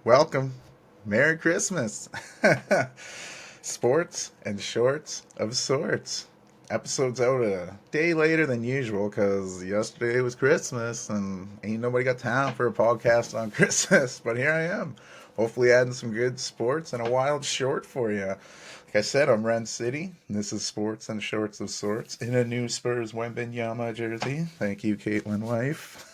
Welcome. Merry Christmas. Sports and shorts of sorts. Episode's out a day later than usual because yesterday was Christmas and ain't nobody got time for a podcast on Christmas. But here I am, hopefully adding some good sports and a wild short for you. Like I said, I'm Ren City, and this is Sports and Shorts of Sorts in a new Spurs Wembenyama jersey. Thank you, Caitlin Wife.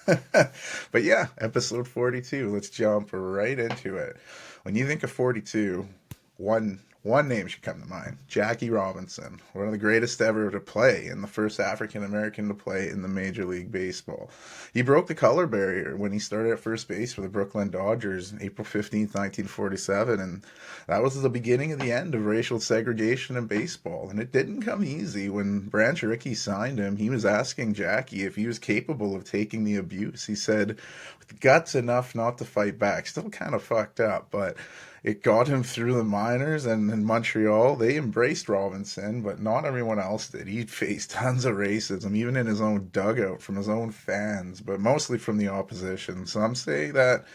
But yeah, episode 42. Let's jump right into it. When you think of 42, one name should come to mind: Jackie Robinson, one of the greatest ever to play and the first African American to play in the Major League Baseball. He broke the color barrier when he started at first base for the Brooklyn Dodgers April 15th, 1947, and that was the beginning of the end of racial segregation in baseball. And it didn't come easy. When Branch Rickey signed him, he was asking Jackie if he was capable of taking the abuse. He said, with guts enough not to fight back. Still kind of fucked up, but it got him through the minors. And in Montreal, they embraced Robinson, but not everyone else did. He faced tons of racism, even in his own dugout, from his own fans, but mostly from the opposition. Some say that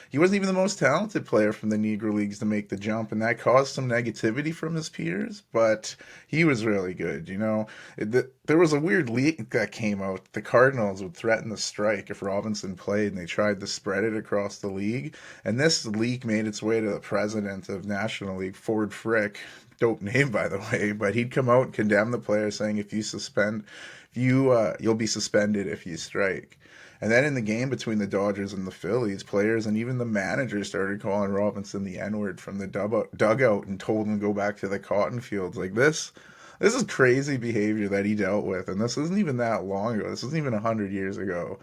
he wasn't even the most talented player from the Negro Leagues to make the jump, and that caused some negativity from his peers, but he was really good. There was a weird leak that came out. The Cardinals would threaten to strike if Robinson played, and they tried to spread it across the league. And this leak made its way to the president of National League, Ford Frick. Dope name, by the way, but he'd come out and condemn the player, saying you'll be suspended if you strike. And then in the game between the Dodgers and the Phillies, players and even the manager started calling Robinson the N-word from the dugout and told him to go back to the cotton fields. Like this is crazy behavior that he dealt with, and this isn't even that long ago. This isn't even 100 years ago.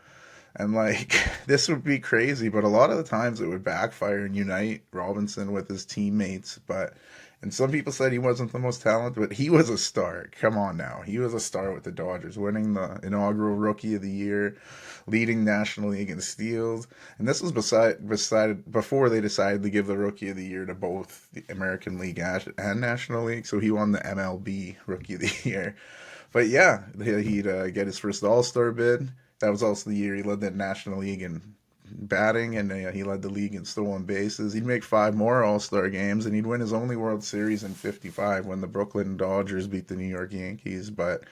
And like this would be crazy, but a lot of the times it would backfire and unite Robinson with his teammates. But and some people said he wasn't the most talented, but he was a star. Come on now, he was a star with the Dodgers, winning the inaugural Rookie of the Year, leading National League in steals. And this was beside before they decided to give the Rookie of the Year to both the American League and National League. So he won the MLB Rookie of the Year. But yeah, he'd get his first All Star bid. That was also the year he led the National League in batting, and he led the league in stolen bases. He'd make five more All Star games, and he'd win his only World Series in '55 when the Brooklyn Dodgers beat the New York Yankees. But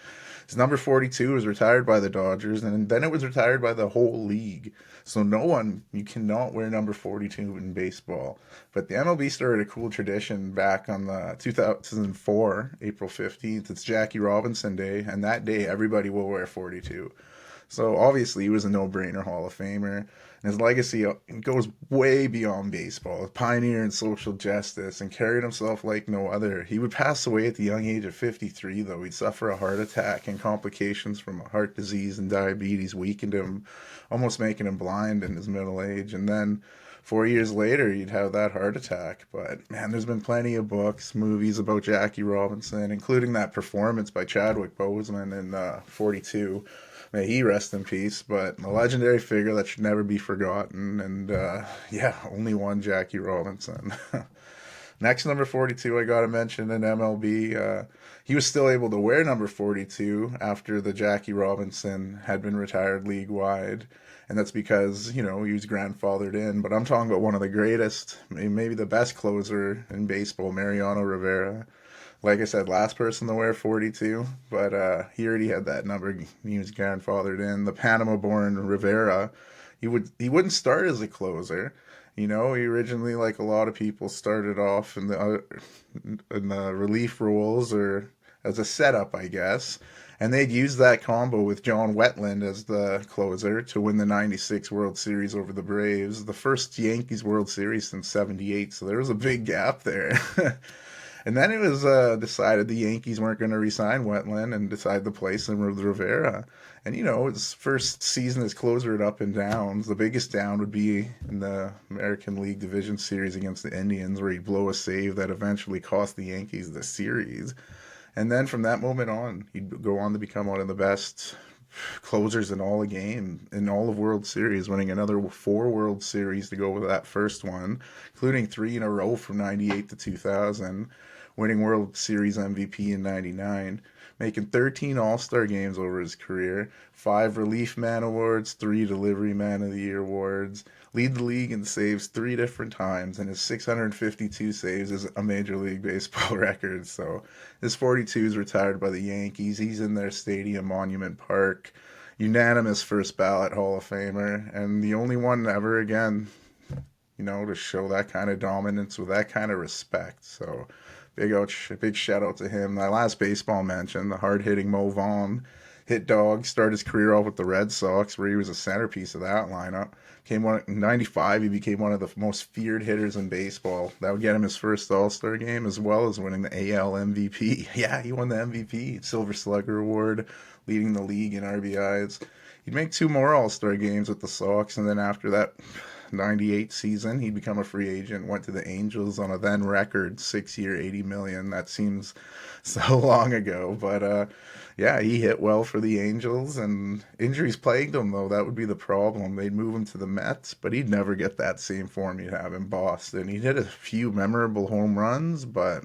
his number 42 was retired by the Dodgers, and then it was retired by the whole league. So you cannot wear number 42 in baseball. But the MLB started a cool tradition back on the 2004, April 15th. It's Jackie Robinson Day, and that day everybody will wear 42. So obviously he was a no-brainer Hall of Famer. And his legacy goes way beyond baseball. A pioneer in social justice and carried himself like no other. He would pass away at the young age of 53, though. He'd suffer a heart attack, and complications from heart disease and diabetes weakened him, almost making him blind in his middle age. And then 4 years later, he'd have that heart attack. But man, there's been plenty of books, movies about Jackie Robinson, including that performance by Chadwick Boseman in 42. May he rest in peace, but a legendary figure that should never be forgotten. And yeah, only one Jackie Robinson. Next, number 42, I got to mention in MLB. He was still able to wear number 42 after the Jackie Robinson had been retired league wide. And that's because, he was grandfathered in. But I'm talking about one of the greatest, maybe the best closer in baseball, Mariano Rivera. Like I said, last person to wear 42, but he already had that number. He was grandfathered in. The Panama-born Rivera, he wouldn't start as a closer. He originally, like a lot of people, started off in the relief roles or as a setup, I guess. And they'd use that combo with John Wetland as the closer to win the '96 World Series over the Braves, the first Yankees World Series since '78. So there was a big gap there. And then it was decided the Yankees weren't going to re-sign Wetland and decided to place him with Rivera. And his first season as closer at up and downs. The biggest down would be in the American League Division Series against the Indians, where he'd blow a save that eventually cost the Yankees the series. And then from that moment on, he'd go on to become one of the best closers in all the game, in all of World Series, winning another four World Series to go with that first one, including three in a row from '98 to 2000. winning World Series MVP in '99, making 13 All-Star games over his career, 5 Relief Man Awards, 3 Delivery Man of the Year awards, lead the league in saves 3 different times, and his 652 saves is a Major League Baseball record. So his 42 is retired by the Yankees. He's in their stadium, Monument Park. Unanimous first ballot Hall of Famer, and the only one ever again, to show that kind of dominance with that kind of respect. So big shout out to him. My last baseball mention, the hard hitting Mo Vaughn, hit dog, started his career off with the Red Sox, where he was a centerpiece of that lineup. In '95, he became one of the most feared hitters in baseball. That would get him his first All-Star game, as well as winning the AL MVP. Yeah, he won the MVP, Silver Slugger Award, leading the league in RBIs. He'd make 2 more All-Star games with the Sox, and then after that '98 season, he'd become a free agent, went to the Angels on a then record 6-year, $80 million. That seems so long ago, but yeah, he hit well for the Angels, and injuries plagued him, though. That would be the problem. They'd move him to the Mets, but he'd never get that same form you'd have in Boston. He'd hit a few memorable home runs, but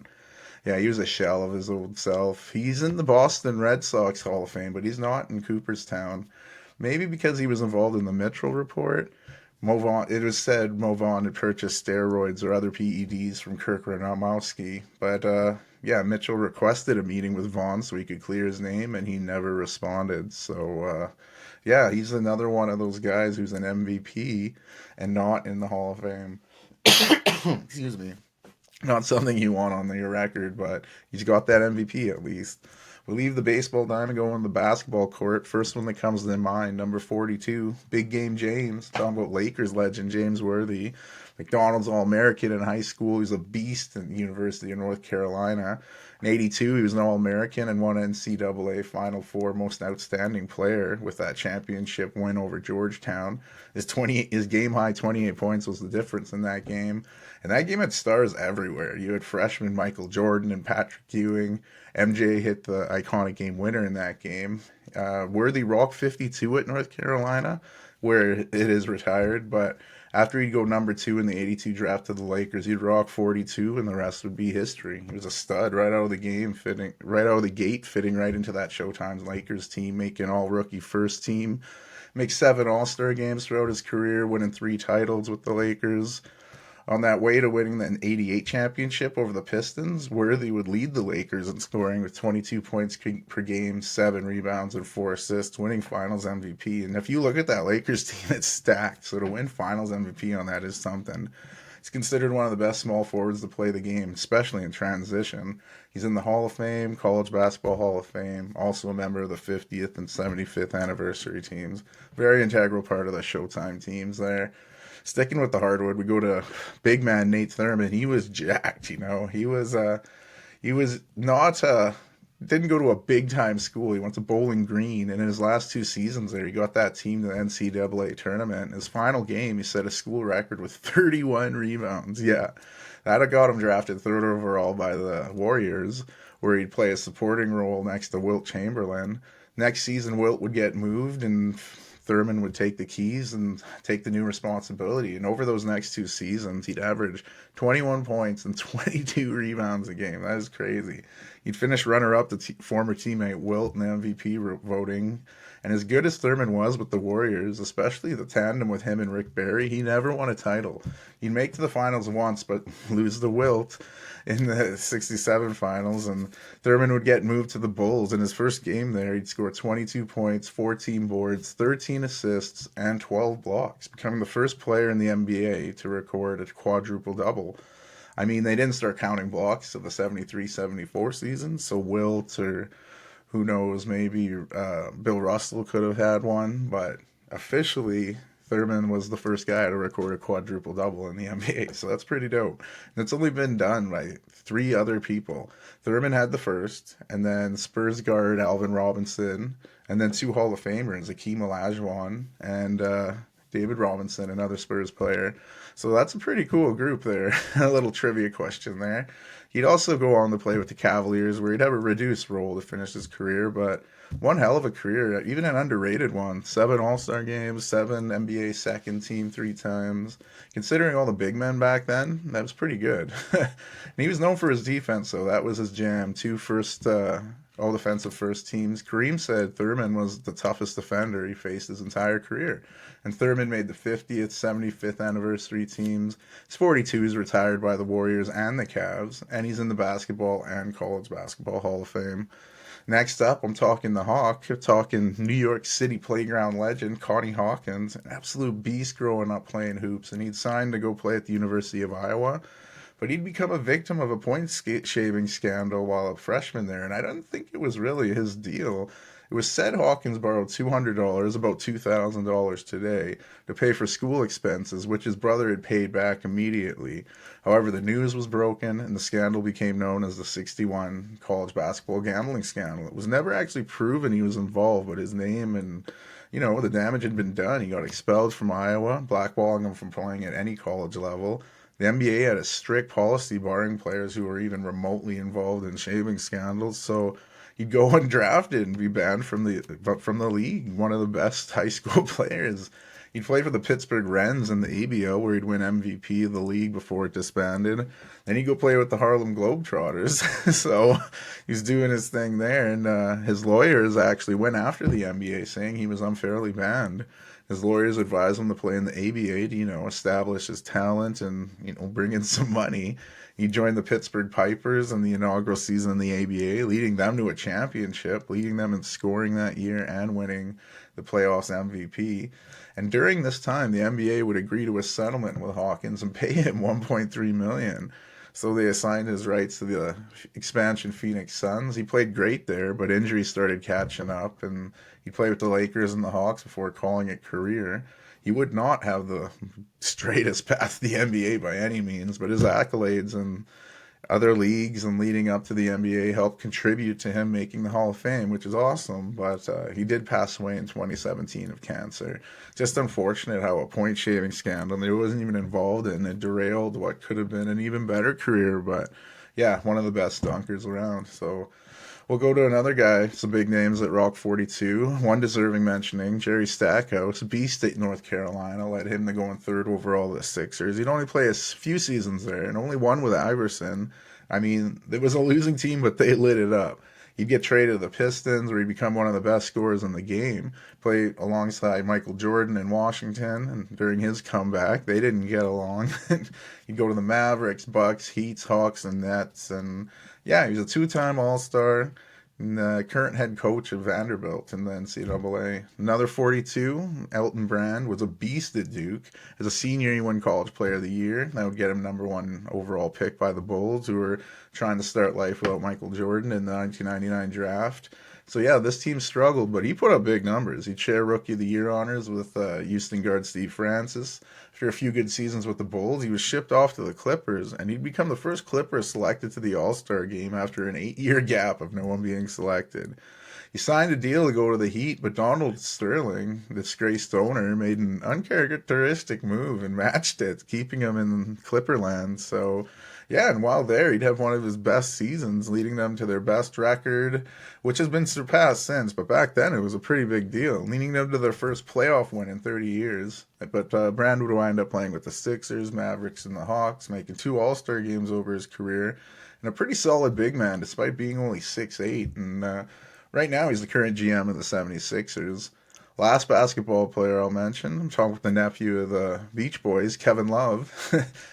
yeah, he was a shell of his old self. He's in the Boston Red Sox Hall of Fame, but he's not in Cooperstown. Maybe because he was involved in the Mitchell report. It was said Mo Vaughn had purchased steroids or other PEDs from Kirk Ranamowski, but yeah, Mitchell requested a meeting with Vaughn so he could clear his name, and he never responded. So yeah, he's another one of those guys who's an MVP and not in the Hall of Fame. Excuse me. Not something you want on your record, but he's got that MVP at least. We leave the baseball dime and go on the basketball court. First one that comes to mind, number 42, Big Game James. Talking about Lakers legend James Worthy. McDonald's All-American in high school. He was a beast at the University of North Carolina. In '82, he was an All-American and won NCAA Final Four Most Outstanding Player with that championship win over Georgetown. His game-high 28 points was the difference in that game. And that game had stars everywhere. You had freshman Michael Jordan and Patrick Ewing. MJ hit the iconic game winner in that game. Worthy rocked 52 at North Carolina, where it is retired, but after he'd go number 2 in the '82 draft to the Lakers, he'd rock 42, and the rest would be history. He was a stud right out of the game, fitting right out of the gate, fitting right into that Showtime's Lakers team, making all rookie first team, makes 7 All-Star games throughout his career, winning 3 titles with the Lakers. On that way to winning the '88 championship over the Pistons, Worthy would lead the Lakers in scoring with 22 points per game, 7 rebounds, and 4 assists, winning Finals MVP. And if you look at that Lakers team, it's stacked. So to win Finals MVP on that is something. He's considered one of the best small forwards to play the game, especially in transition. He's in the Hall of Fame, College Basketball Hall of Fame, also a member of the 50th and 75th anniversary teams. Very integral part of the Showtime teams there. Sticking with the hardwood, we go to big man Nate Thurman. He was jacked, he was not didn't go to a big time school. He went to Bowling Green, and in his last 2 seasons there, he got that team to the NCAA tournament. In his final game, he set a school record with 31 rebounds. Yeah, that got him drafted 3rd overall by the Warriors, where he'd play a supporting role next to Wilt Chamberlain. Next season, Wilt would get moved, and Thurman would take the keys and take the new responsibility. And over those next 2 seasons, he'd average 21 points and 22 rebounds a game. That is crazy. He'd finish runner-up to former teammate Wilt in the MVP voting. And as good as Thurman was with the Warriors, especially the tandem with him and Rick Barry, he never won a title. He'd make to the finals once, but lose to Wilt in the '67 finals, and Thurman would get moved to the Bulls. In his first game there, he'd score 22 points, 14 boards, 13 assists, and 12 blocks, becoming the first player in the NBA to record a quadruple-double. I mean, they didn't start counting blocks till the '73-'74 season, so Wilt or who knows, maybe Bill Russell could have had one, but officially Thurman was the first guy to record a quadruple-double in the NBA, so that's pretty dope. And it's only been done by 3 other people. Thurman had the first, and then Spurs guard Alvin Robinson, and then 2 Hall of Famers, Akeem Olajuwon and David Robinson, another Spurs player. So that's a pretty cool group there. A little trivia question there. He'd also go on to play with the Cavaliers, where he'd have a reduced role to finish his career, but one hell of a career, even an underrated one. 7 All-Star games, 7 NBA second team 3 times. Considering all the big men back then, that was pretty good. And he was known for his defense, so that was his jam. Two first all defensive first teams. Kareem said Thurman was the toughest defender he faced his entire career. And Thurman made the 50th, 75th anniversary teams. He's 42, he's retired by the Warriors and the Cavs, and he's in the basketball and college basketball Hall of Fame. Next up, I'm talking the Hawk, talking New York City playground legend Connie Hawkins, an absolute beast growing up playing hoops, and he'd signed to go play at the University of Iowa. But he'd become a victim of a point shaving scandal while a freshman there, and I don't think it was really his deal. It was said Hawkins borrowed $200, about $2,000 today, to pay for school expenses, which his brother had paid back immediately. However, the news was broken, and the scandal became known as the '61 college basketball gambling scandal. It was never actually proven he was involved, but his name and the damage had been done. He got expelled from Iowa, blackballing him from playing at any college level. The NBA had a strict policy barring players who were even remotely involved in shaving scandals, so he'd go undrafted and be banned from the league. One of the best high school players. He'd play for the Pittsburgh Wrens in the ABO, where he'd win MVP of the league before it disbanded. Then he'd go play with the Harlem Globetrotters. So he's doing his thing there, and his lawyers actually went after the NBA, saying he was unfairly banned. His lawyers advised him to play in the ABA to, establish his talent and, bring in some money. He joined the Pittsburgh Pipers in the inaugural season in the ABA, leading them to a championship, leading them in scoring that year and winning the playoffs MVP. And during this time, the NBA would agree to a settlement with Hawkins and pay him $1.3 million. So they assigned his rights to the expansion Phoenix Suns. He played great there, but injuries started catching up, and he played with the Lakers and the Hawks before calling it career. He would not have the straightest path to the NBA by any means, but his accolades and other leagues and leading up to the NBA helped contribute to him making the Hall of Fame, which is awesome. But he did pass away in 2017 of cancer. Just unfortunate how a point shaving scandal he wasn't even involved in it derailed what could have been an even better career. But yeah, one of the best dunkers around. So we'll go to another guy, some big names at Rock 42. One deserving mentioning, Jerry Stackhouse, beast at North Carolina, led him to go in third overall to the Sixers. He'd only play a few seasons there and only one with Iverson. I mean, it was a losing team, but they lit it up. He'd get traded to the Pistons, where he'd become one of the best scorers in the game. Play alongside Michael Jordan in Washington, and during his comeback, they didn't get along. He'd go to the Mavericks, Bucks, Heats, Hawks, and Nets, and yeah, he was a two-time All-Star, and the current head coach of Vanderbilt in the NCAA. Another 42, Elton Brand, was a beast at Duke. As a senior, he won College Player of the Year. That would get him #1 overall pick by the Bulls, who were trying to start life without Michael Jordan in the 1999 draft. So yeah, this team struggled, but he put up big numbers. He'd share Rookie of the Year honors with Houston guard Steve Francis. After a few good seasons with the Bulls, he was shipped off to the Clippers, and he'd become the first Clipper selected to the All-Star game after an 8-year gap of no one being selected. He signed a deal to go to the Heat, but Donald Sterling, the disgraced owner, made an uncharacteristic move and matched it, keeping him in Clipperland. So yeah, and while there, he'd have one of his best seasons, leading them to their best record, which has been surpassed since. But back then, it was a pretty big deal, leading them to their first playoff win in 30 years. But Brand would wind up playing with the Sixers, Mavericks, and the Hawks, making 2 All-Star games over his career, and a pretty solid big man, despite being only 6'8". And right now, he's the current GM of the 76ers. Last basketball player I'll mention, I'm talking with the nephew of the Beach Boys, Kevin Love.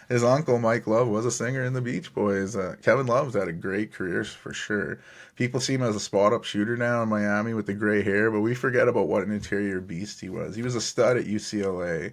His uncle, Mike Love, was a singer in the Beach Boys. Kevin Love's had a great career for sure. People see him as a spot-up shooter now in Miami with the gray hair, but we forget about what an interior beast he was. He was a stud at UCLA.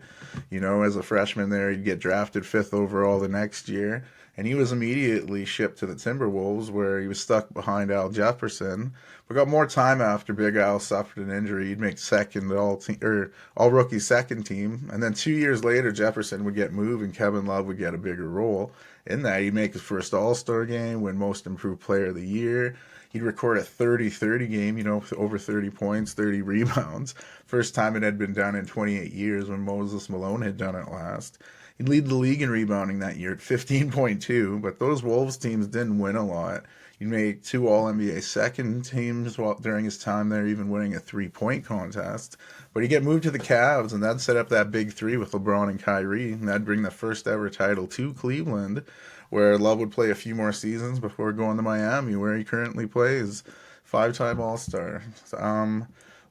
As a freshman there, he'd get drafted 5th overall the next year, and he was immediately shipped to the Timberwolves, where he was stuck behind Al Jefferson, but got more time after Big Al suffered an injury. He'd make second all rookie second team, and then 2 years later, Jefferson would get moved, and Kevin Love would get a bigger role. In that, he'd make his first All-Star game, win Most Improved Player of the Year. He'd record a 30-30 game, over 30 points, 30 rebounds. First time it had been done in 28 years when Moses Malone had done it last. He'd lead the league in rebounding that year at 15.2, but those Wolves teams didn't win a lot. He made two All NBA second teams during his time there, even winning a 3-point contest. But he'd get moved to the Cavs, and that'd set up that big three with LeBron and Kyrie, and that'd bring the first ever title to Cleveland, where Love would play a few more seasons before going to Miami, where he currently plays. Five-time All-Star.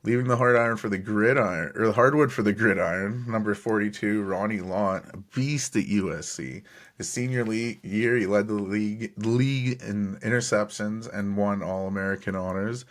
Leaving the hard iron for the gridiron, or the hardwood for the gridiron, number 42, Ronnie Lott, a beast at USC. His senior year, he led the league in interceptions and won All-American honors.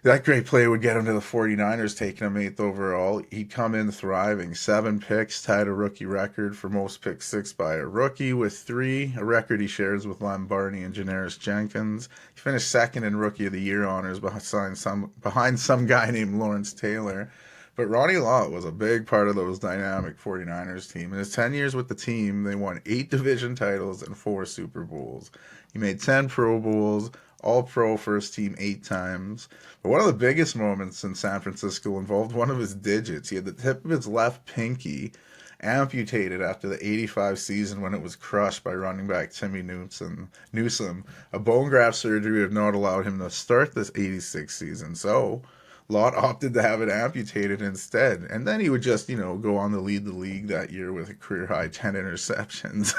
That great play would get him to the 49ers, taking him 8th overall. He'd come in thriving. 7 picks, tied a rookie record for most pick six by a rookie with 3, a record he shares with Lombardi and Janoris Jenkins. He finished second in Rookie of the Year honors behind some guy named Lawrence Taylor. But Ronnie Lott was a big part of those dynamic 49ers team. In his 10 years with the team, they won 8 division titles and 4 Super Bowls. He made 10 Pro Bowls, All-Pro first team 8 times. But one of the biggest moments in San Francisco involved one of his digits. He had the tip of his left pinky amputated after the 85 season when it was crushed by running back Timmy Newsome. A bone graft surgery would have not allowed him to start this 86 season. So Lott opted to have it amputated instead. And then he would just, go on to lead the league that year with a career-high 10 interceptions.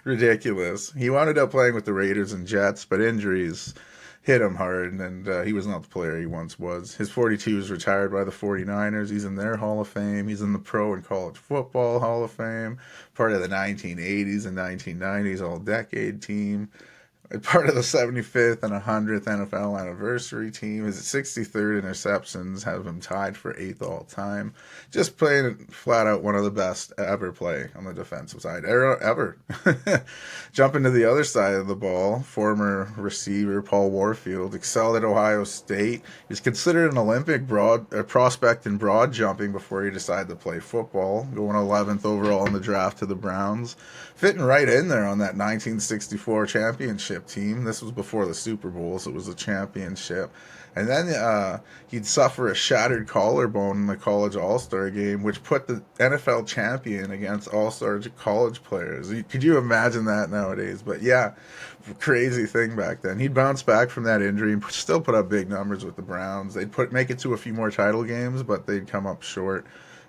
Ridiculous. He wound up playing with the Raiders and Jets, but injuries hit him hard, and he was not the player he once was. His 42 was retired by the 49ers. He's in their Hall of Fame. He's in the Pro and College Football Hall of Fame, part of the 1980s and 1990s All-Decade team. Part of the 75th and 100th NFL anniversary team. His 63rd interceptions have him tied for 8th all time. Just playing flat out one of the best ever play on the defensive side. Ever. Jumping to the other side of the ball, former receiver Paul Warfield excelled at Ohio State. He was considered an Olympic prospect in broad jumping before he decided to play football, going 11th overall in the draft to the Browns. Fitting right in there on that 1964 championship team. This was before the Super Bowl, so it was a championship. And then he'd suffer a shattered collarbone in the college all-star game, which put the NFL champion against all-star college players. Could you imagine that nowadays? But yeah, crazy thing back then. He'd bounce back from that injury and still put up big numbers with the Browns. They'd make it to a few more title games, but they'd come up short.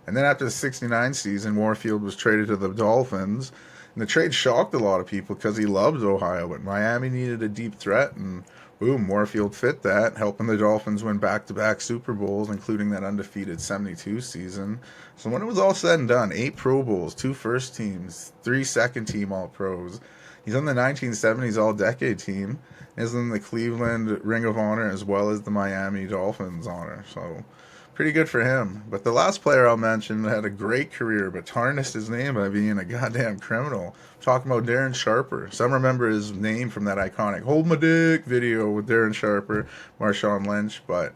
And then after the 69 season, Warfield was traded to the Dolphins. And the trade shocked a lot of people because he loved Ohio, but Miami needed a deep threat, and boom, Warfield fit that, helping the Dolphins win back-to-back Super Bowls, including that undefeated 72 season. So when it was all said and done, 8 Pro Bowls, 2 first teams, 3 second-team All-Pros. He's on the 1970s All-Decade team, is in the Cleveland Ring of Honor as well as the Miami Dolphins honor. So pretty good for him. But the last player I'll mention had a great career, but tarnished his name by being a goddamn criminal. I'm talking about Darren Sharper. Some remember his name from that iconic "Hold My Dick" video with Darren Sharper, Marshawn Lynch, but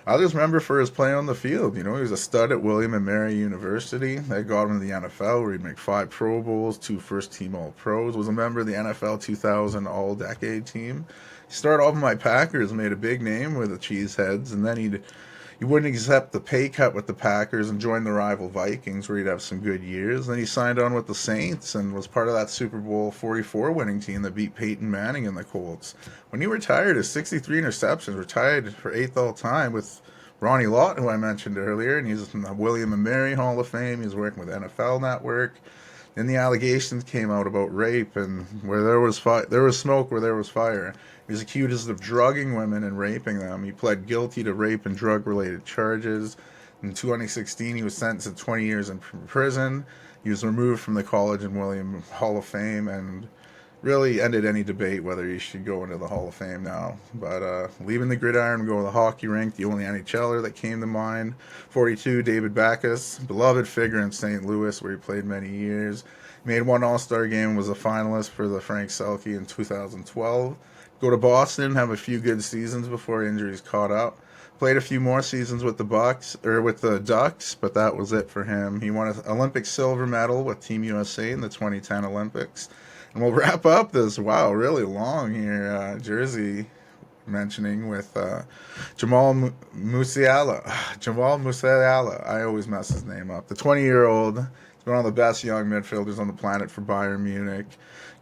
others remember for his play on the field. He was a stud at William and Mary University. That got him to the NFL, where he'd make 5 Pro Bowls, 2 first-team All-Pros, was a member of the NFL 2000 All-Decade team. He started off with my Packers, made a big name with the Cheeseheads, and then he wouldn't accept the pay cut with the Packers and joined the rival Vikings, where he'd have some good years. Then he signed on with the Saints and was part of that Super Bowl 44 winning team that beat Peyton Manning and the Colts. When he retired, his 63 interceptions were tied for 8th all time with Ronnie Lott, who I mentioned earlier, and he's in the William and Mary Hall of Fame. He's working with NFL Network. Then the allegations came out about rape, and where there was smoke, where there was fire. He was accused of drugging women and raping them. He pled guilty to rape and drug-related charges. In 2016, he was sentenced to 20 years in prison. He was removed from the College and William Hall of Fame, and really ended any debate whether he should go into the Hall of Fame now. But leaving the gridiron and go to the hockey rink, the only NHLer that came to mind, 42, David Backes, beloved figure in St. Louis, where he played many years. He made 1 All-Star game, was a finalist for the Frank Selke in 2012. Go to Boston, have a few good seasons before injuries caught up. Played a few more seasons with the Ducks, but that was it for him. He won an Olympic silver medal with Team USA in the 2010 Olympics. And we'll wrap up this, really long here, jersey mentioning with Jamal Musiala. Jamal Musiala. I always mess his name up. The 20-year-old one of the best young midfielders on the planet for Bayern Munich,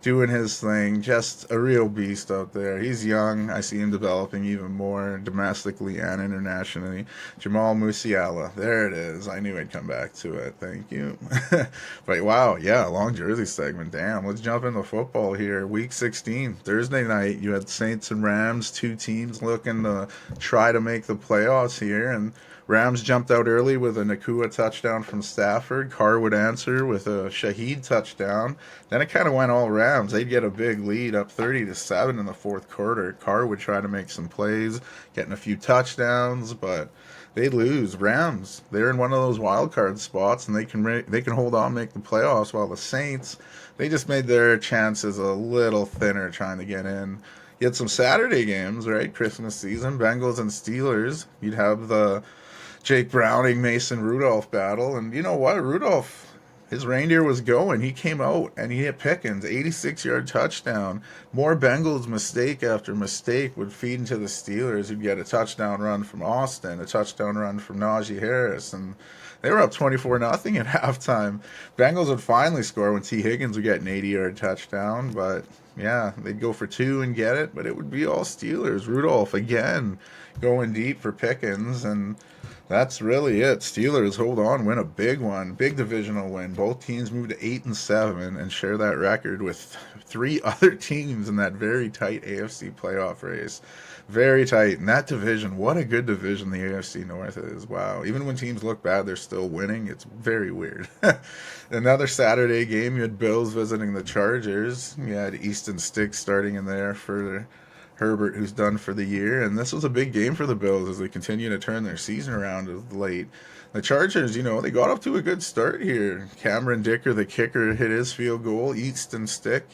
doing his thing. Just a real beast out there. He's young. I see him developing even more domestically and internationally. Jamal Musiala. There it is. I knew I'd come back to it. Thank you. But wow, yeah, long jersey segment. Damn. Let's jump into football here. Week 16, Thursday night. You had Saints and Rams, two teams looking to try to make the playoffs here, and Rams jumped out early with a Nakua touchdown from Stafford. Carr would answer with a Shaheed touchdown. Then it kind of went all Rams. They'd get a big lead, up 30-7 in the fourth quarter. Carr would try to make some plays, getting a few touchdowns, but they'd lose. Rams, they're in one of those wild card spots, and they can hold on, make the playoffs. While the Saints, they just made their chances a little thinner trying to get in. You had some Saturday games, right? Christmas season, Bengals and Steelers. You'd have the Jake Browning, Mason Rudolph battle. And you know what? Rudolph, his reindeer was going. He came out and he hit Pickens, 86-yard touchdown. More Bengals mistake after mistake would feed into the Steelers, who'd get a touchdown run from Austin, a touchdown run from Najee Harris. And they were up 24-0 at halftime. Bengals would finally score when T. Higgins would get an 80-yard touchdown. But yeah, they'd go for two and get it, but it would be all Steelers. Rudolph, again, going deep for Pickens, and that's really it. Steelers hold on, win a big one, big divisional win. Both teams move to 8-7 and share that record with three other teams in that very tight AFC playoff race. Very tight. And that division, what a good division the AFC North is. Wow. Even when teams look bad, they're still winning. It's very weird. Another Saturday game, you had Bills visiting the Chargers. You had Easton Stick starting in there for Herbert, who's done for the year. And this was a big game for the Bills as they continue to turn their season around of late. The Chargers, they got off to a good start here. Cameron Dicker, the kicker, hit his field goal. Easton Stick,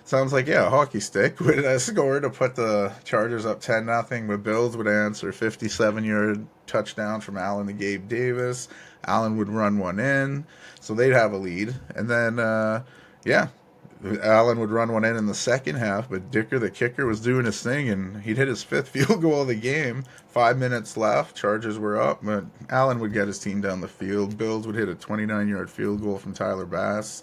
sounds like, a hockey stick would score to put the Chargers up 10-0. But Bills would answer 57-yard touchdown from Allen to Gabe Davis. Allen would run one in, so they'd have a lead. And then, Allen would run one in the second half, but Dicker, the kicker, was doing his thing, and he'd hit his fifth field goal of the game. 5 minutes left. Chargers were up, but Allen would get his team down the field. Bills would hit a 29-yard field goal from Tyler Bass.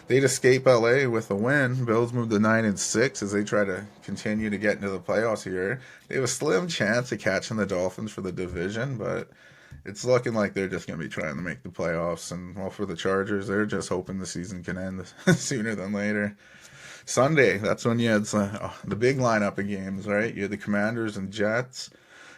They'd escape LA with a win. Bills moved to 9-6 as they try to continue to get into the playoffs here. They have a slim chance of catching the Dolphins for the division, but it's looking like they're just going to be trying to make the playoffs. And well, for the Chargers, they're just hoping the season can end sooner than later. Sunday, that's when you had the big lineup of games, right? You had the Commanders and Jets.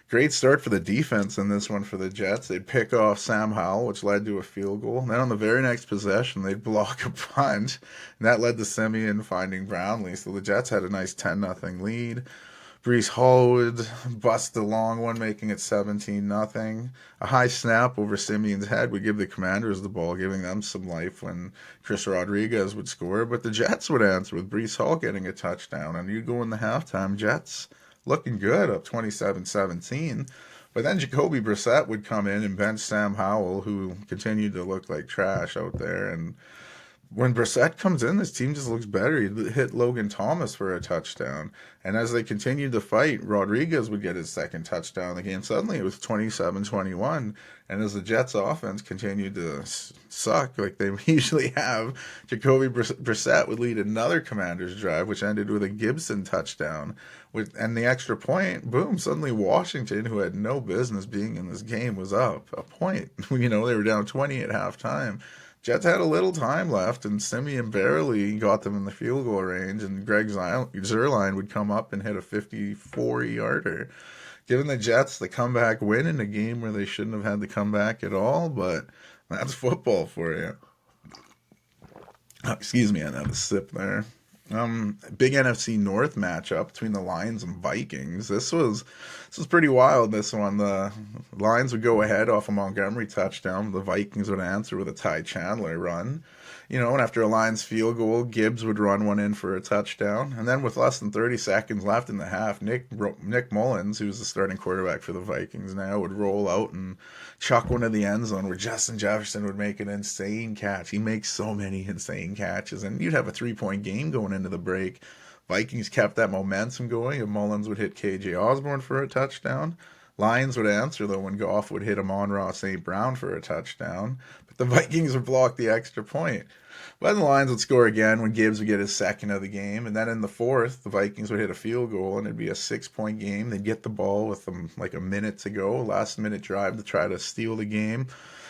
Great start for the defense in this one for the Jets. They'd pick off Sam Howell, which led to a field goal. And then on the very next possession, they'd block a punt. And that led to Simeon finding Brownlee. So the Jets had a nice 10-0 lead. Breece Hall would bust the long one, making it 17-0. A high snap over Simeon's head would give the Commanders the ball, giving them some life when Chris Rodriguez would score. But the Jets would answer with Breece Hall getting a touchdown. And you go in the halftime, Jets looking good, up 27-17. But then Jacoby Brissett would come in and bench Sam Howell, who continued to look like trash out there. And when Brissett comes in, this team just looks better. He hit Logan Thomas for a touchdown. And as they continued to fight, Rodriguez would get his second touchdown of the game. Suddenly it was 27-21. And as the Jets offense continued to suck like they usually have, Jacoby Brissett would lead another Commanders drive, which ended with a Gibson touchdown. And the extra point, boom, suddenly Washington, who had no business being in this game, was up a point. They were down 20 at halftime. Jets had a little time left, and Simeon barely got them in the field goal range, and Greg Zuerlein would come up and hit a 54-yarder. Giving the Jets the comeback win in a game where they shouldn't have had the comeback at all, but that's football for you. Excuse me, I had a sip there. Big NFC North matchup between the Lions and Vikings. This was pretty wild, this one. The Lions would go ahead off a Montgomery touchdown. The Vikings would answer with a Ty Chandler run. And after a Lions field goal, Gibbs would run one in for a touchdown. And then with less than 30 seconds left in the half, Nick Mullins, who's the starting quarterback for the Vikings now, would roll out and chuck one in the end zone where Justin Jefferson would make an insane catch. He makes so many insane catches. And you'd have a 3-point game going into the break. Vikings kept that momentum going, and Mullins would hit KJ Osborne for a touchdown. Lions would answer though when Goff would hit Amon-Ra St. Brown for a touchdown, but the Vikings would block the extra point. But then the Lions would score again when Gibbs would get his second of the game, and then in the fourth, the Vikings would hit a field goal, and it'd be a 6 point game. They'd get the ball with them like a minute to go, last minute drive to try to steal the game.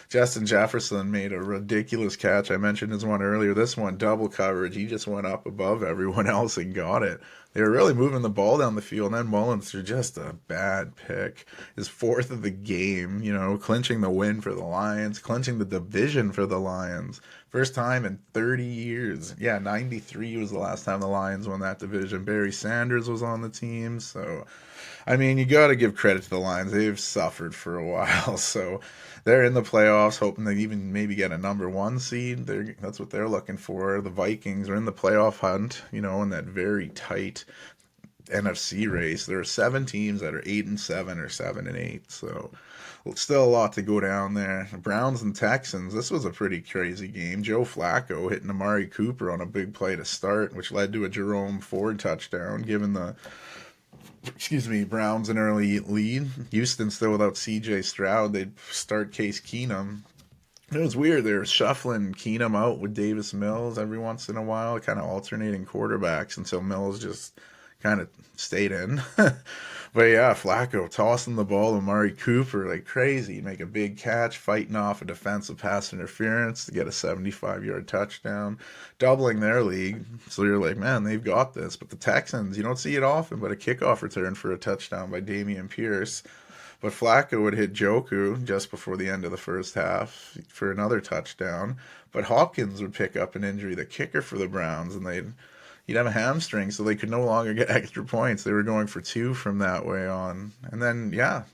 Justin Jefferson made a ridiculous catch. I mentioned his one earlier. This one, double coverage. He just went up above everyone else and got it. They were really moving the ball down the field, and then Mullins threw just a bad pick. His fourth of the game, clinching the win for the Lions, clinching the division for the Lions. First time in 30 years. Yeah, 93 was the last time the Lions won that division. Barry Sanders was on the team, so I mean, you got to give credit to the Lions. They've suffered for a while, so they're in the playoffs, hoping they even maybe get a number one seed. That's what they're looking for. The Vikings are in the playoff hunt, in that very tight NFC race. There are 7 teams that are 8-7 or 7-8, so still a lot to go down there. The Browns and Texans, this was a pretty crazy game. Joe Flacco hitting Amari Cooper on a big play to start, which led to a Jerome Ford touchdown, giving the Browns an early lead. Houston still without C.J. Stroud. They'd start Case Keenum. It was weird. They were shuffling Keenum out with Davis Mills every once in a while, kind of alternating quarterbacks until Mills just kind of stayed in. But yeah, Flacco tossing the ball to Amari Cooper like crazy. He'd make a big catch, fighting off a defensive pass interference to get a 75-yard touchdown, doubling their lead. So you're like, man, they've got this. But the Texans, you don't see it often, but a kickoff return for a touchdown by Damian Pierce. But Flacco would hit Joku just before the end of the first half for another touchdown. But Hopkins would pick up an injury, the kicker for the Browns, and he'd have a hamstring, so they could no longer get extra points. They were going for 2 from that way on. And then, yeah,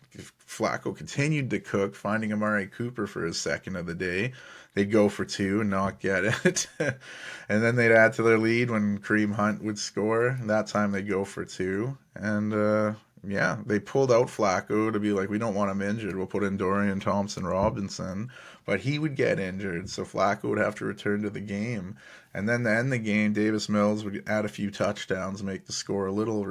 Flacco continued to cook, finding Amari Cooper for his second of the day. They'd go for 2 and not get it. And then they'd add to their lead when Kareem Hunt would score. That time they'd go for 2. And, yeah, they pulled out Flacco to be like, we don't want him injured. We'll put in Dorian Thompson-Robinson. But he would get injured, so Flacco would have to return to the game. And then to end the game, Davis Mills would add a few touchdowns, make the score a little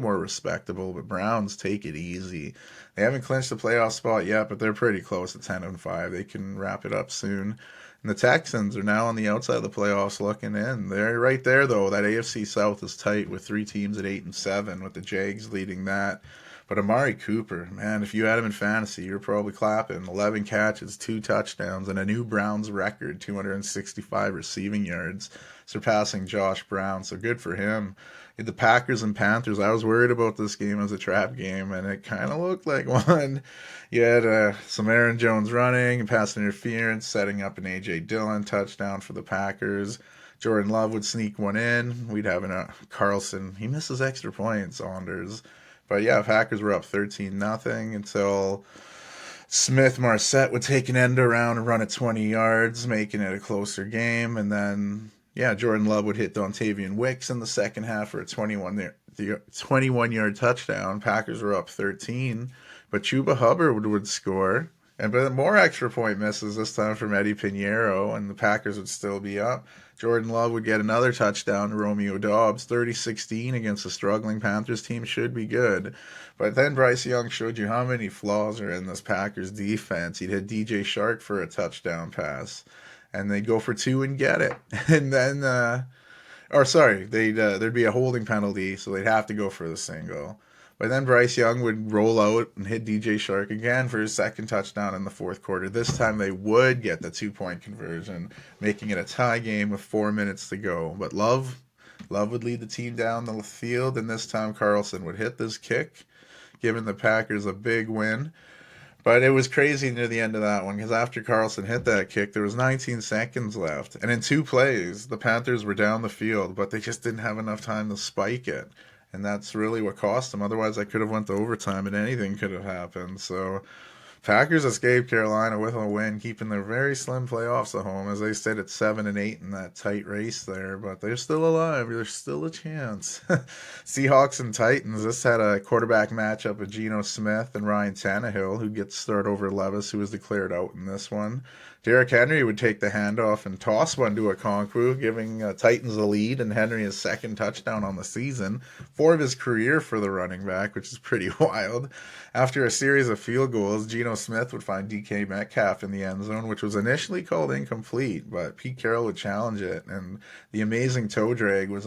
more respectable. But Browns take it easy. They haven't clinched the playoff spot yet, but they're pretty close at 10-5. They can wrap it up soon. And the Texans are now on the outside of the playoffs looking in. They're right there, though. That AFC South is tight with 3 teams at 8-7, with the Jags leading that. But Amari Cooper, man, if you had him in fantasy, you're probably clapping. 11 catches, 2 touchdowns, and a new Browns record, 265 receiving yards, surpassing Josh Brown. So good for him. The Packers and Panthers, I was worried about this game as a trap game, and it kind of looked like one. You had some Aaron Jones running, pass interference, setting up an A.J. Dillon touchdown for the Packers. Jordan Love would sneak one in. We'd have a Carlson. He misses extra points, Saunders. But yeah, Packers were up 13-0 until Smith Marset would take an end around and run it 20 yards, making it a closer game. And then, yeah, Jordan Love would hit Dontavian Wicks in the second half for a 21-yard touchdown. Packers were up 13, but Chuba Hubbard would score. But more extra point misses this time from Eddie Pinheiro, and the Packers would still be up. Jordan Love would get another touchdown to Romeo Doubs. 30-16 against a struggling Panthers team should be good. But then Bryce Young showed you how many flaws are in this Packers defense. He'd hit DJ Shark for a touchdown pass, and they'd go for 2 and get it. And then, there'd be a holding penalty, so they'd have to go for the single. But then Bryce Young would roll out and hit DJ Shark again for his second touchdown in the fourth quarter. This time they would get the 2-point conversion, making it a tie game with 4 minutes to go. But Love would lead the team down the field, and this time Carlson would hit this kick, giving the Packers a big win. But it was crazy near the end of that one, because after Carlson hit that kick, there was 19 seconds left. And in 2 plays, the Panthers were down the field, but they just didn't have enough time to spike it. And that's really what cost them. Otherwise, I could have went to overtime and anything could have happened. So Packers escaped Carolina with a win, keeping their very slim playoffs at home. As they stayed at 7-8 in that tight race there. But they're still alive. There's still a chance. Seahawks and Titans. This had a quarterback matchup of Geno Smith and Ryan Tannehill, who gets started over Levis, who was declared out in this one. Derrick Henry would take the handoff and toss one to a Okonkwo, giving Titans the lead and Henry his second touchdown on the season, four of his career for the running back, which is pretty wild. After a series of field goals, Geno Smith would find DK Metcalf in the end zone, which was initially called incomplete, but Pete Carroll would challenge it, and the amazing toe drag was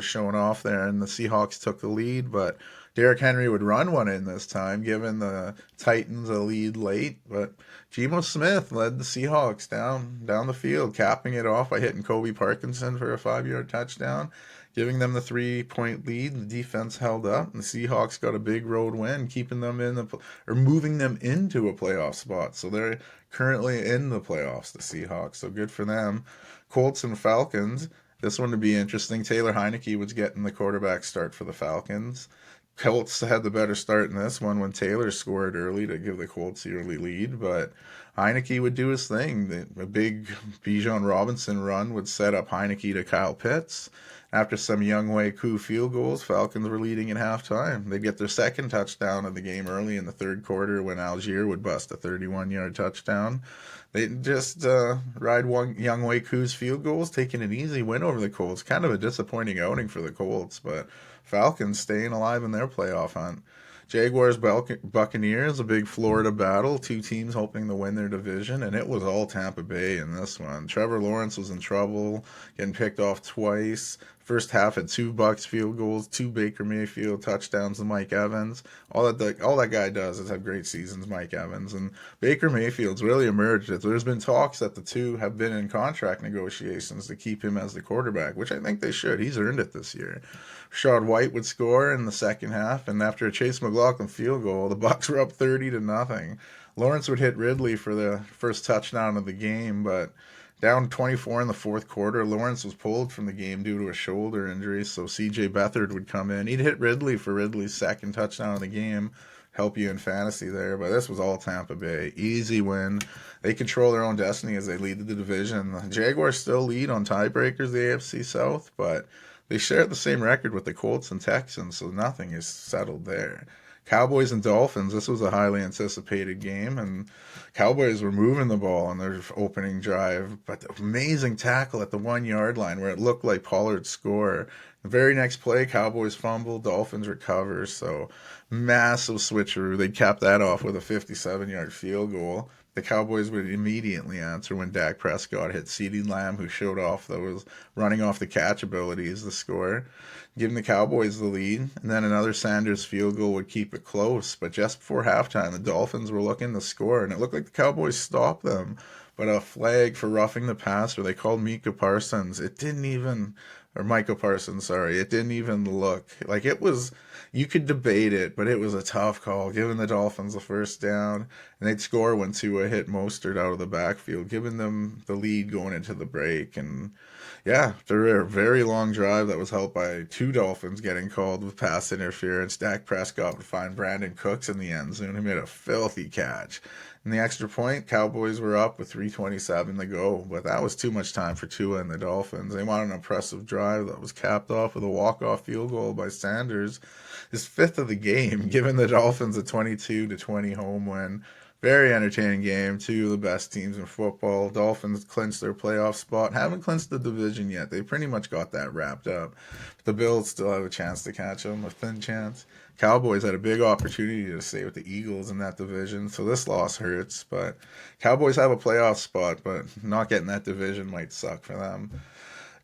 shown off there, and the Seahawks took the lead, but Derrick Henry would run one in this time, giving the Titans a lead late, but Geno Smith led the Seahawks down the field, capping it off by hitting Kobe Parkinson for a 5-yard touchdown, giving them the 3-point lead. The defense held up, and the Seahawks got a big road win, keeping them or moving them into a playoff spot. So they're currently in the playoffs, the Seahawks. So good for them. Colts and Falcons. This one would be interesting. Taylor Heineke was getting the quarterback start for the Falcons. Colts had the better start in this one when Taylor scored early to give the Colts the early lead, but Heineke would do his thing. A big Bijan Robinson run would set up Heineke to Kyle Pitts. After some Younghoe Koo field goals, Falcons were leading at halftime. They'd get their second touchdown of the game early in the third quarter when Algier would bust a 31-yard touchdown. They just ride one Younghoe Koo's field goals, taking an easy win over the Colts. Kind of a disappointing outing for the Colts, but Falcons staying alive in their playoff hunt. Jaguars Buccaneers, a big Florida battle, two teams hoping to win their division, and it was all Tampa Bay in this one. Trevor Lawrence was in trouble, getting picked off twice. First half had two Bucs field goals, two Baker Mayfield touchdowns to Mike Evans. All that guy does is have great seasons, Mike Evans. And Baker Mayfield's really emerged. There's been talks that the two have been in contract negotiations to keep him as the quarterback, which I think they should. He's earned it this year. Rashad White would score in the second half, and after a Chase McLaughlin field goal, the Bucs were up 30-0. Lawrence would hit Ridley for the first touchdown of the game, but down 24 in the fourth quarter, Lawrence was pulled from the game due to a shoulder injury, so C.J. Beathard would come in. He'd hit Ridley for Ridley's second touchdown of the game, help you in fantasy there, but this was all Tampa Bay. Easy win. They control their own destiny as they lead the division. The Jaguars still lead on tiebreakers, the AFC South, but they share the same record with the Colts and Texans, so nothing is settled there. Cowboys and Dolphins, this was a highly anticipated game, and Cowboys were moving the ball on their opening drive, but amazing tackle at the 1-yard line where it looked like Pollard's score. The very next play, Cowboys fumble, Dolphins recover, so massive switcheroo. They capped that off with a 57-yard field goal. The Cowboys would immediately answer when Dak Prescott hit CeeDee Lamb, who showed off those running off the catch abilities, the score, giving the Cowboys the lead. And then another Sanders field goal would keep it close. But just before halftime, the Dolphins were looking to score, and it looked like the Cowboys stopped them. But a flag for roughing the passer, they called Micah Parsons. It didn't even look like it was. You could debate it, but it was a tough call, giving the Dolphins the first down, and they'd score when Tua hit Mostert out of the backfield, giving them the lead going into the break. And yeah, after a very long drive that was helped by two Dolphins getting called with pass interference, Dak Prescott would find Brandon Cooks in the end zone. He made a filthy catch. In the extra point, Cowboys were up with 3:27 to go, but that was too much time for Tua and the Dolphins. They wanted an impressive drive that was capped off with a walk-off field goal by Sanders, his fifth of the game, giving the Dolphins a 22-20 home win. Very entertaining game. Two of the best teams in football. Dolphins clinched their playoff spot. Haven't clinched the division yet. They pretty much got that wrapped up. But the Bills still have a chance to catch them, a thin chance. Cowboys had a big opportunity to stay with the Eagles in that division, so this loss hurts. But Cowboys have a playoff spot, but not getting that division might suck for them.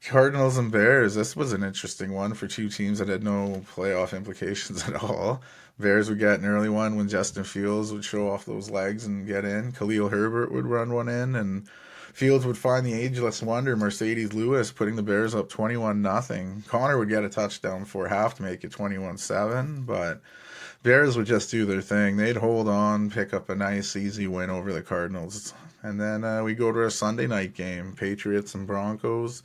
Cardinals and Bears, this was an interesting one for two teams that had no playoff implications at all. Bears would get an early one when Justin Fields would show off those legs and get in. Khalil Herbert would run one in, and Fields would find the ageless wonder, Mercedes Lewis, putting the Bears up 21-0. Connor would get a touchdown before half to make it 21-7, but Bears would just do their thing. They'd hold on, pick up a nice, easy win over the Cardinals. And then we go to a Sunday night game, Patriots and Broncos.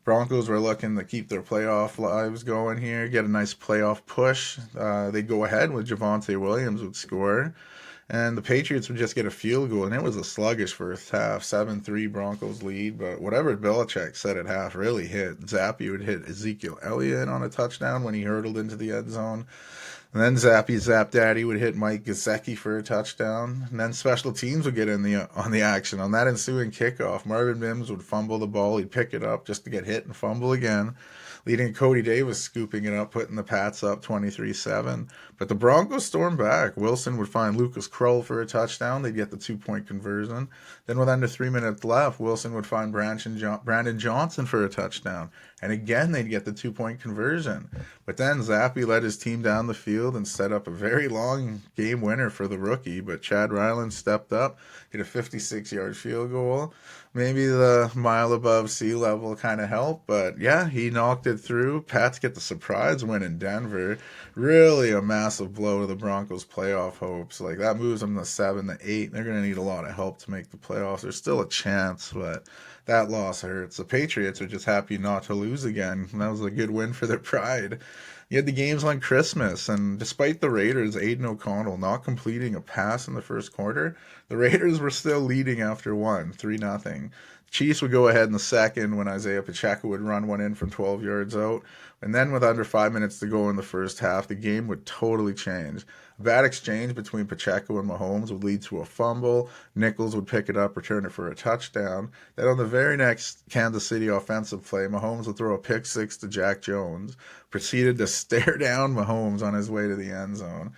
Broncos were looking to keep their playoff lives going here, get a nice playoff push. They'd go ahead with Javonte Williams would score. And the Patriots would just get a field goal, and it was a sluggish first half. 7-3 Broncos lead, but whatever Belichick said at half really hit. Zappy would hit Ezekiel Elliott on a touchdown when he hurtled into the end zone. And then Zappy Zap Daddy would hit Mike Gesicki for a touchdown. And then special teams would get in the on the action. On that ensuing kickoff, Marvin Mims would fumble the ball. He'd pick it up just to get hit and fumble again, leading Cody Davis scooping it up, putting the Pats up 23-7. But the Broncos stormed back. Wilson would find Lucas Krull for a touchdown. They'd get the 2-point conversion. Then with under 3 minutes left, Wilson would find Brandon Johnson for a touchdown. And again, they'd get the 2-point conversion. But then Zappy led his team down the field and set up a very long game winner for the rookie. But Chad Ryland stepped up, hit a 56-yard field goal. Maybe the mile above sea level kind of helped, but yeah, he knocked it through. Pats get the surprise win in Denver. Really a massive blow to the Broncos' playoff hopes. Like, that moves them to 7-8. They're going to need a lot of help to make the playoffs. There's still a chance, but that loss hurts. The Patriots are just happy not to lose again. And that was a good win for their pride. You had the games on Christmas, and despite the Raiders' Aiden O'Connell not completing a pass in the first quarter, the Raiders were still leading after 3-0. Chiefs would go ahead in the second when Isaiah Pacheco would run one in from 12 yards out. And then with under 5 minutes to go in the first half, the game would totally change. A bad exchange between Pacheco and Mahomes would lead to a fumble. Nichols would pick it up, return it for a touchdown. Then on the very next Kansas City offensive play, Mahomes would throw a pick six to Jack Jones, proceeded to stare down Mahomes on his way to the end zone.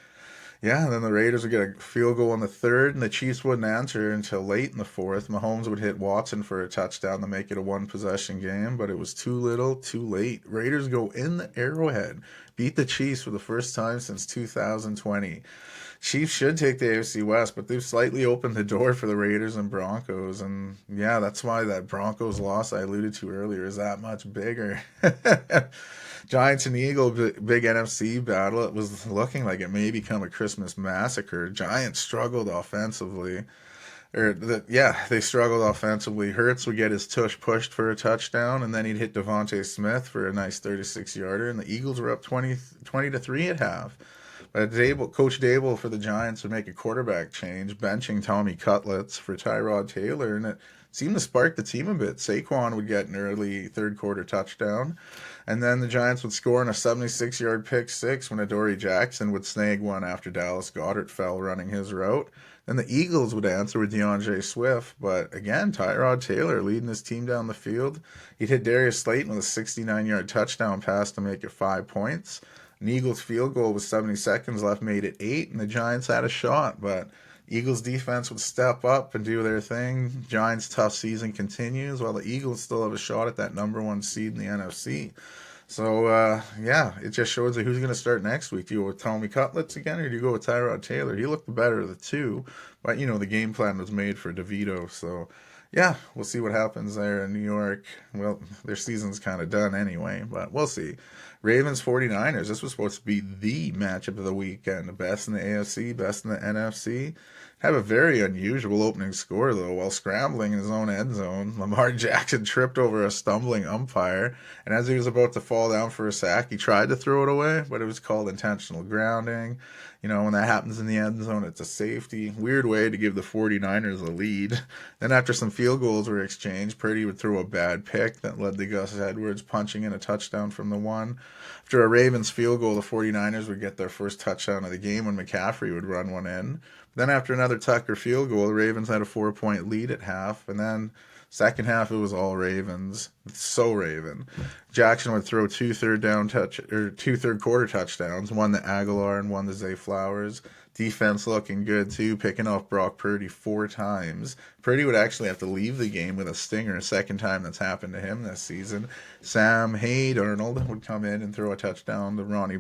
Yeah, and then the Raiders would get a field goal in the third, and the Chiefs wouldn't answer until late in the fourth. Mahomes would hit Watson for a touchdown to make it a one-possession game, but it was too little, too late. Raiders go in the Arrowhead, beat the Chiefs for the first time since 2020. Chiefs should take the AFC West, but they've slightly opened the door for the Raiders and Broncos, and yeah, that's why that Broncos loss I alluded to earlier is that much bigger. Giants and Eagles, big NFC battle. It was looking like it may become a Christmas massacre. Giants struggled offensively. They struggled offensively. Hurts would get his tush pushed for a touchdown, and then he'd hit Devontae Smith for a nice 36-yarder, and the Eagles were up 20-3 at half. But Coach Dable for the Giants would make a quarterback change, benching Tommy Cutlets for Tyrod Taylor, and it seemed to spark the team a bit. Saquon would get an early third quarter touchdown, and then the Giants would score on a 76-yard pick six when Adoree Jackson would snag one after Dallas Goedert fell running his route. Then the Eagles would answer with DeAndre Swift, but again, Tyrod Taylor leading his team down the field. He'd hit Darius Slayton with a 69-yard touchdown pass to make it 5 points. An Eagles field goal with 70 seconds left made it 8, and the Giants had a shot, but Eagles defense would step up and do their thing. Giants' tough season continues, while the Eagles still have a shot at that number one seed in the NFC. So, it just shows you who's going to start next week. Do you go with Tommy Cutlets again, or do you go with Tyrod Taylor? He looked the better of the two, but, the game plan was made for DeVito. So, yeah, we'll see what happens there in New York. Well, their season's kind of done anyway, but we'll see. Ravens 49ers, this was supposed to be the matchup of the weekend. The best in the AFC, best in the NFC. Have a very unusual opening score, though. While scrambling in his own end zone, Lamar Jackson tripped over a stumbling umpire, and as he was about to fall down for a sack, he tried to throw it away, but it was called intentional grounding. When that happens in the end zone, it's a safety. Weird way to give the 49ers a lead. Then after some field goals were exchanged, Purdy would throw a bad pick that led to Gus Edwards punching in a touchdown from the one. After a Ravens field goal, the 49ers would get their first touchdown of the game when McCaffrey would run one in. Then after another Tucker field goal, the Ravens had a 4-point lead at half, and then second half it was all Ravens. So Raven. Jackson would throw two third quarter touchdowns, one to Aguilar and one to Zay Flowers. Defense looking good too, picking off Brock Purdy 4 times. Purdy would actually have to leave the game with a stinger, a second time that's happened to him this season. Sam Arnold would come in and throw a touchdown to Ronnie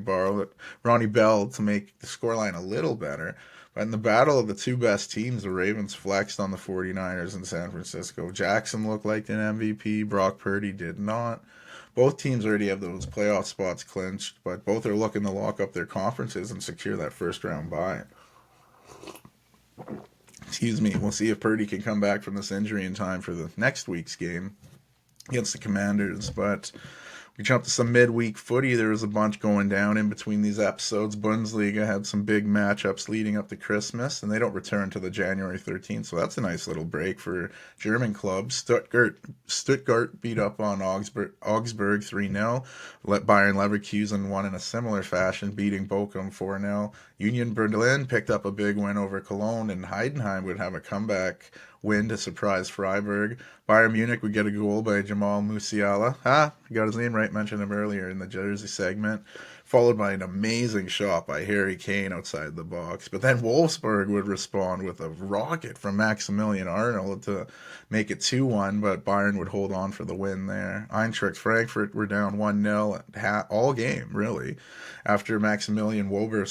Bell to make the scoreline a little better. But in the battle of the two best teams, the Ravens flexed on the 49ers in San Francisco. Jackson looked like an MVP. Brock Purdy did not. Both teams already have those playoff spots clinched, but both are looking to lock up their conferences and secure that first-round bye. Excuse me. We'll see if Purdy can come back from this injury in time for the next week's game against the Commanders. But We jumped to some midweek footy. There was a bunch going down in between these episodes. Bundesliga had some big matchups leading up to Christmas, and they don't return to the January 13th, so that's a nice little break for German clubs. Stuttgart beat up on Augsburg 3-0. Let Bayern Leverkusen won in a similar fashion, beating Bochum 4-0. Union Berlin picked up a big win over Cologne, and Heidenheim would have a comeback win to surprise Freiburg. Bayern Munich would get a goal by Jamal Musiala. Got his name right, mentioned him earlier in the Jersey segment. Followed by an amazing shot by Harry Kane outside the box. But then Wolfsburg would respond with a rocket from Maximilian Arnold to make it 2-1, but Bayern would hold on for the win there. Eintracht Frankfurt were down 1-0 all game, really, after Maximilian Wober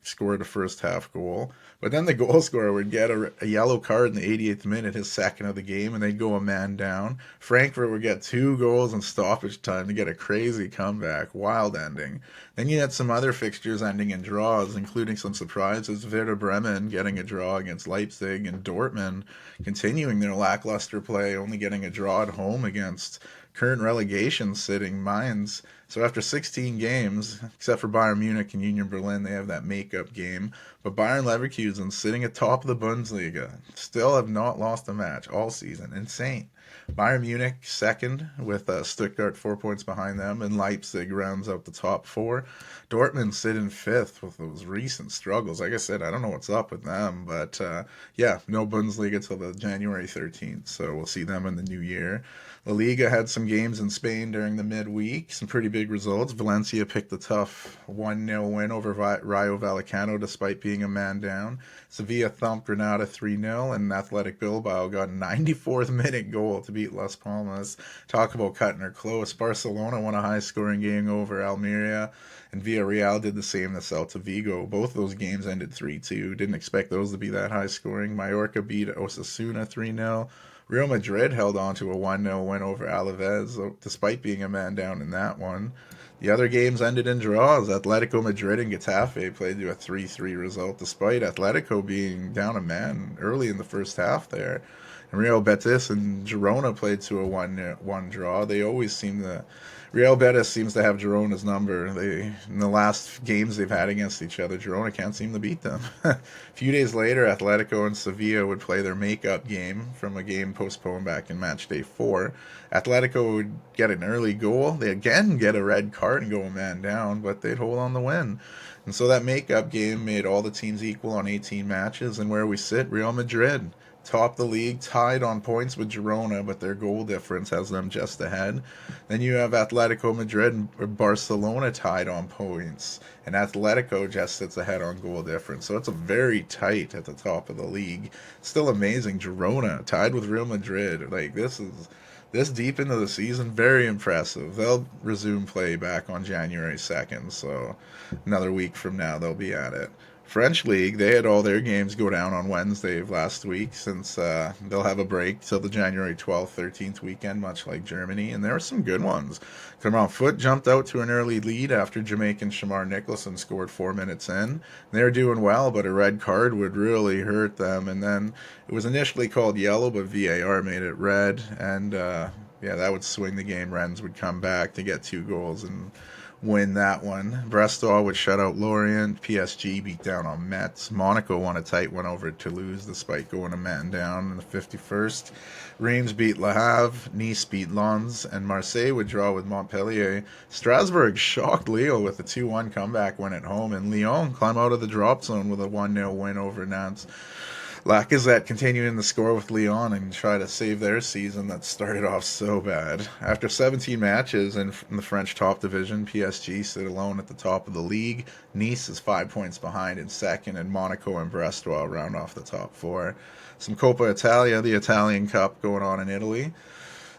scored a first half goal. But then the goal scorer would get a yellow card in the 88th minute, his second of the game, and they'd go a man down. Frankfurt would get 2 goals in stoppage time to get a crazy comeback. Wild ending. Then you had some other fixtures ending in draws, including some surprises. Werder Bremen getting a draw against Leipzig, and Dortmund continuing their lackluster play, only getting a draw at home against current relegation sitting Mainz. So after 16 games, except for Bayern Munich and Union Berlin, they have that makeup game. But Bayern Leverkusen sitting atop of the Bundesliga still have not lost a match all season. Insane. Bayern Munich second with Stuttgart 4 points behind them, and Leipzig rounds out the top 4. Dortmund sit in 5th with those recent struggles. Like I said, I don't know what's up with them, but yeah, no Bundesliga till the January 13th, so we'll see them in the new year. La Liga had some games in Spain during the midweek, some pretty big results. Valencia picked a tough 1-0 win over Rayo Vallecano despite being a man down. Sevilla thumped Granada 3-0, and Athletic Bilbao got a 94th minute goal to beat Las Palmas. Talk about cutting her close. Barcelona won a high-scoring game over Almeria, and Villarreal did the same to Celta Vigo. Both those games ended 3-2. Didn't expect those to be that high-scoring. Mallorca beat Osasuna 3-0. Real Madrid held on to a 1-0 win over Alaves, despite being a man down in that one. The other games ended in draws. Atletico Madrid and Getafe played to a 3-3 result, despite Atletico being down a man early in the first half there. And Real Betis and Girona played to a 1-1 draw. They always seem to... Real Betis seems to have Girona's number. In the last games they've had against each other, Girona can't seem to beat them. A few days later, Atletico and Sevilla would play their makeup game from a game postponed back in match day 4. Atletico would get an early goal. They again get a red card and go a man down, but they'd hold on the win. And so that makeup game made all the teams equal on 18 matches. And where we sit, Real Madrid top the league, tied on points with Girona, but their goal difference has them just ahead. Then you have Atletico Madrid and Barcelona tied on points, and Atletico just sits ahead on goal difference. So it's a very tight at the top of the league. Still amazing. Girona tied with Real Madrid. Like, this deep into the season, very impressive. They'll resume play back on January 2nd, so another week from now they'll be at it. French League, they had all their games go down on Wednesday of last week since they'll have a break till the January 12th, 13th weekend, much like Germany, and there were some good ones. Clermont Foot jumped out to an early lead after Jamaican Shamar Nicholson scored 4 minutes in. They were doing well, but a red card would really hurt them, and then it was initially called yellow, but VAR made it red, and yeah, that would swing the game. Rennes would come back to get 2 goals and win that one. Brestol would shut out Lorient. PSG beat down on Metz. Monaco won a tight one over Toulouse despite going a man down in the 51st. Reims beat Le Havre. Nice beat Lens. And Marseille would draw with Montpellier. Strasbourg shocked Lille with a 2-1 comeback win at home. And Lyon climb out of the drop zone with a 1-0 win over Nantes. Lacazette continuing to score with Lyon and try to save their season that started off so bad. After 17 matches in the French top division, PSG sit alone at the top of the league. Nice is 5 points behind in second, and Monaco and Brest round off the top 4. Some Coppa Italia, the Italian Cup, going on in Italy.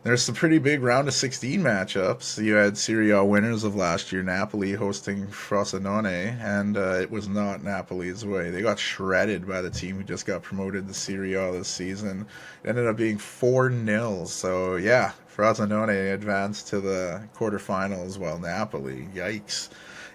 There's some pretty big round of 16 matchups. You had Serie A winners of last year, Napoli hosting Frosinone, and it was not Napoli's way. They got shredded by the team who just got promoted to Serie A this season. It ended up being 4-0. So yeah, Frosinone advanced to the quarterfinals while Napoli, yikes.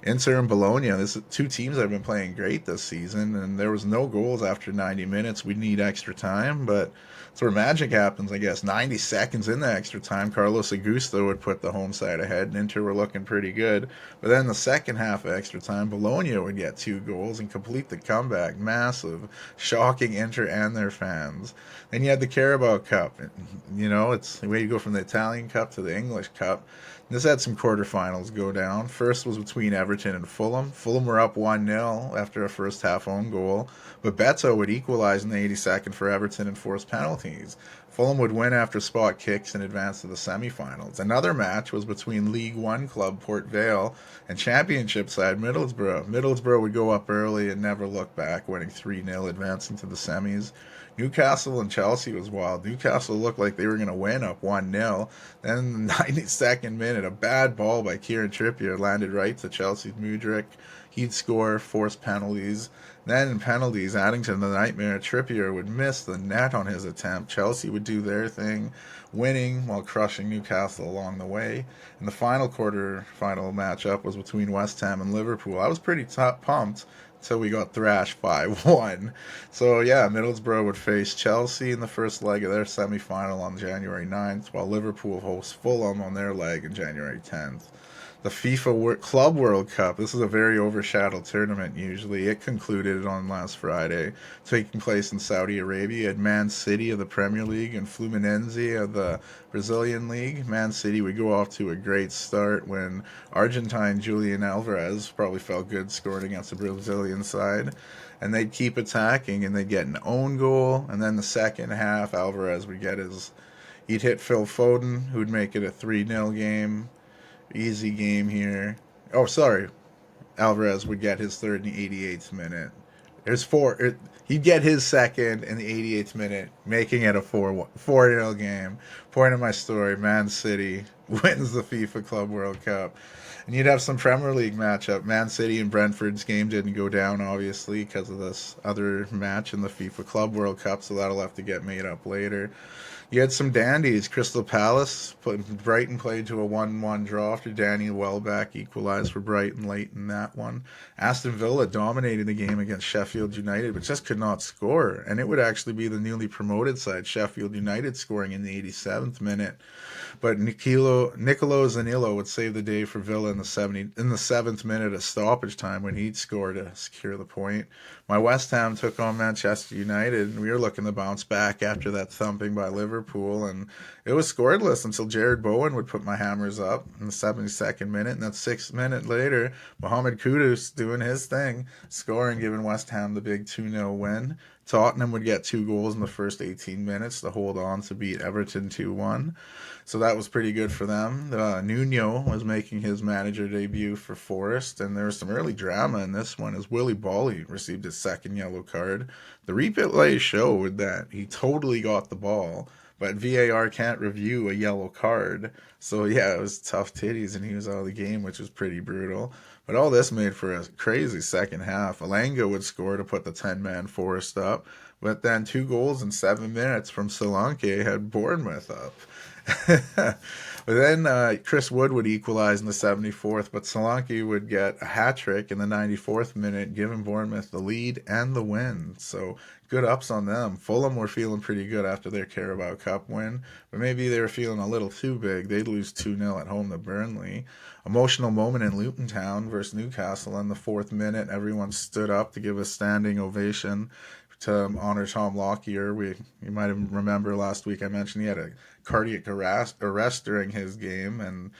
Inter and Bologna, this is two teams that have been playing great this season, and there was no goals after 90 minutes. We'd need extra time, but that's where magic happens, I guess. 90 seconds in the extra time, Carlos Augusto would put the home side ahead, and Inter were looking pretty good. But then the second half of extra time, Bologna would get two goals and complete the comeback. Massive, shocking Inter and their fans. Then you had the Carabao Cup. You know, it's the way you go from the Italian Cup to the English Cup. This had some quarterfinals go down. First was between Everton and Fulham. Fulham were up 1-0 after a first half own goal, but Beto would equalize in the 82nd for Everton and force penalties. Fulham would win after spot kicks and advance to the semi-finals. Another match was between League One club Port Vale and Championship side Middlesbrough. Middlesbrough would go up early and never look back, winning 3-0, advancing to the semis. Newcastle and Chelsea was wild. Newcastle looked like they were going to win up 1-0. Then in the 92nd minute, a bad ball by Kieran Trippier landed right to Chelsea's Mudryk. He'd score, force penalties. Then in penalties, adding to the nightmare, Trippier would miss the net on his attempt. Chelsea would do their thing, winning while crushing Newcastle along the way. And the final quarter-final matchup was between West Ham and Liverpool. I was pretty pumped until we got thrashed 5-1. So yeah, Middlesbrough would face Chelsea in the first leg of their semi-final on January 9th, while Liverpool hosts Fulham on their leg on January 10th. The FIFA Club World Cup. This is a very overshadowed tournament usually. It concluded on last Friday, taking place in Saudi Arabia at Man City of the Premier League and Fluminense of the Brazilian League. Man City would go off to a great start when Argentine Julian Alvarez probably felt good scoring against the Brazilian side. And they'd keep attacking and they'd get an own goal. And then the second half, Alvarez would get he'd hit Phil Foden, who'd make it a 3-0 game. Easy game here. Oh, sorry. Alvarez would get his third in the 88th minute. He'd get his second in the 88th minute, making it a 4-0 game. Point of my story, Man City wins the FIFA Club World Cup. And you'd have some Premier League matchup. Man City and Brentford's game didn't go down, obviously, because of this other match in the FIFA Club World Cup, so that'll have to get made up later. You had some dandies. Crystal Palace, Brighton played to a 1-1 draw after Danny Welbeck equalized for Brighton late in that one. Aston Villa dominated the game against Sheffield United, but just could not score. And it would actually be the newly promoted side, Sheffield United, scoring in the 87th minute. But Nicolo Zanillo would save the day for Villa in the 7th minute of stoppage time when he'd score to secure the point. My West Ham took on Manchester United, and we were looking to bounce back after that thumping by Liverpool, and it was scoreless until Jared Bowen would put my hammers up in the 72nd minute, and then 6 minutes later, Mohamed Kudus doing his thing, scoring, giving West Ham the big 2-0 win. Tottenham would get 2 goals in the first 18 minutes to hold on to beat Everton 2-1. So that was pretty good for them. Nuno was making his manager debut for Forest, and there was some early drama in this one as Willy Bolly received his second yellow card. The replay showed that he totally got the ball, but VAR can't review a yellow card. So yeah, it was tough titties, and he was out of the game, which was pretty brutal. But all this made for a crazy second half. Alanga would score to put the 10-man Forest up, but then 2 goals in 7 minutes from Solanke had Bournemouth up. But then Chris Wood would equalize in the 74th, but Solanke would get a hat-trick in the 94th minute, giving Bournemouth the lead and the win. So good ups on them. Fulham were feeling pretty good after their Carabao Cup win, but maybe they were feeling a little too big. They'd lose 2-0 at home to Burnley. Emotional moment in Luton Town versus Newcastle in the 4th minute. Everyone stood up to give a standing ovation to honor Tom Lockyer. You might remember last week I mentioned he had a cardiac arrest during his game, and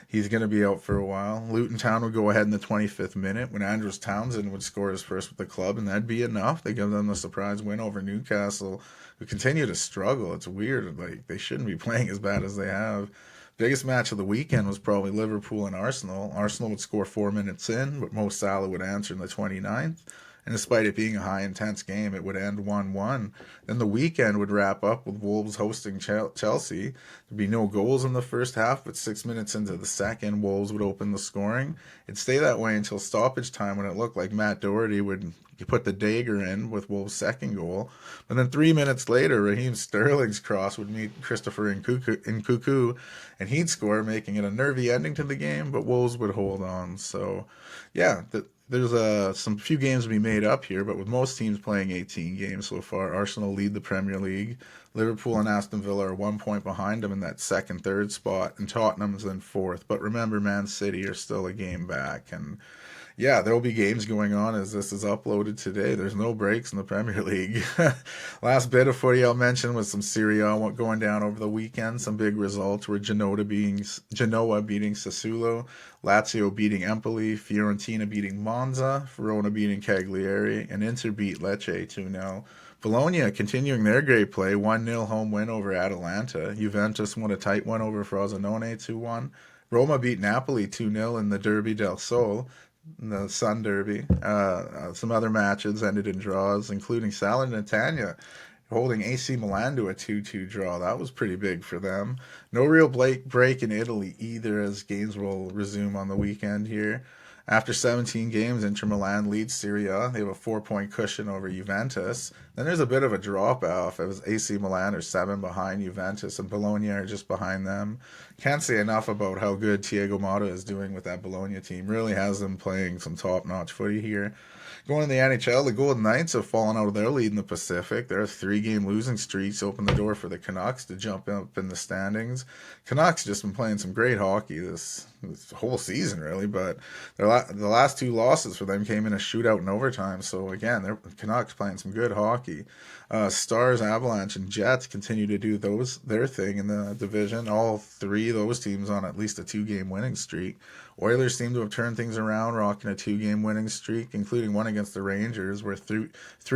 he's going to be out for a while. Luton Town would go ahead in the 25th minute when Andros Townsend would score his first with the club, and that'd be enough. They give them the surprise win over Newcastle, who continue to struggle. It's weird. Like, they shouldn't be playing as bad as they have. Biggest match of the weekend was probably Liverpool and Arsenal. Arsenal would score 4 minutes in, but Mo Salah would answer in the 29th. And despite it being a high intense game, it would end 1-1. Then the weekend would wrap up with Wolves hosting Chelsea. There'd be no goals in the first half, but 6 minutes into the second, Wolves would open the scoring. It'd stay that way until stoppage time when it looked like Matt Doherty would put the dagger in with Wolves' second goal. But then 3 minutes later, Raheem Sterling's cross would meet Christopher Nkunku, and he'd score, making it a nervy ending to the game, but Wolves would hold on. So, yeah, there's some few games to be made up here, but with most teams playing 18 games so far, Arsenal lead the Premier League. Liverpool and Aston Villa are 1 point behind them in that second, third spot, and Tottenham's in fourth. But remember, Man City are still a game back, and yeah, there will be games going on as this is uploaded today. There's no breaks in the Premier League. Last bit of footy I'll mention was some Serie A going down over the weekend. Some big results were Genoa beating Sassuolo, Lazio beating Empoli, Fiorentina beating Monza, Verona beating Cagliari, and Inter beat Lecce 2-0. Bologna continuing their great play, 1-0 home win over Atalanta. Juventus won a tight one over Frosinone 2-1. Roma beat Napoli 2-0 in the Derby del Sol, the Sun Derby. Some other matches ended in draws, including Salernitana holding AC Milan to a 2-2 draw. That was pretty big for them. No real break in Italy either, as games will resume on the weekend here. After 17 games, Inter Milan leads Serie A. They have a 4-point cushion over Juventus. Then there's a bit of a drop-off as AC Milan are 7 behind Juventus, and Bologna are just behind them. Can't say enough about how good Thiago Motta is doing with that Bologna team. Really has them playing some top-notch footy here. Going to the NHL, the Golden Knights have fallen out of their lead in the Pacific. Their 3-game losing streaks open the door for the Canucks to jump up in the standings. Canucks just been playing some great hockey this whole season, really, but the last 2 losses for them came in a shootout in overtime. So again, they're Canucks playing some good hockey. Stars, Avalanche, and Jets continue to do their thing in the division. All 3 of those teams on at least a 2-game winning streak. Oilers seem to have turned things around, rocking a 2-game winning streak, including one against the Rangers, where 3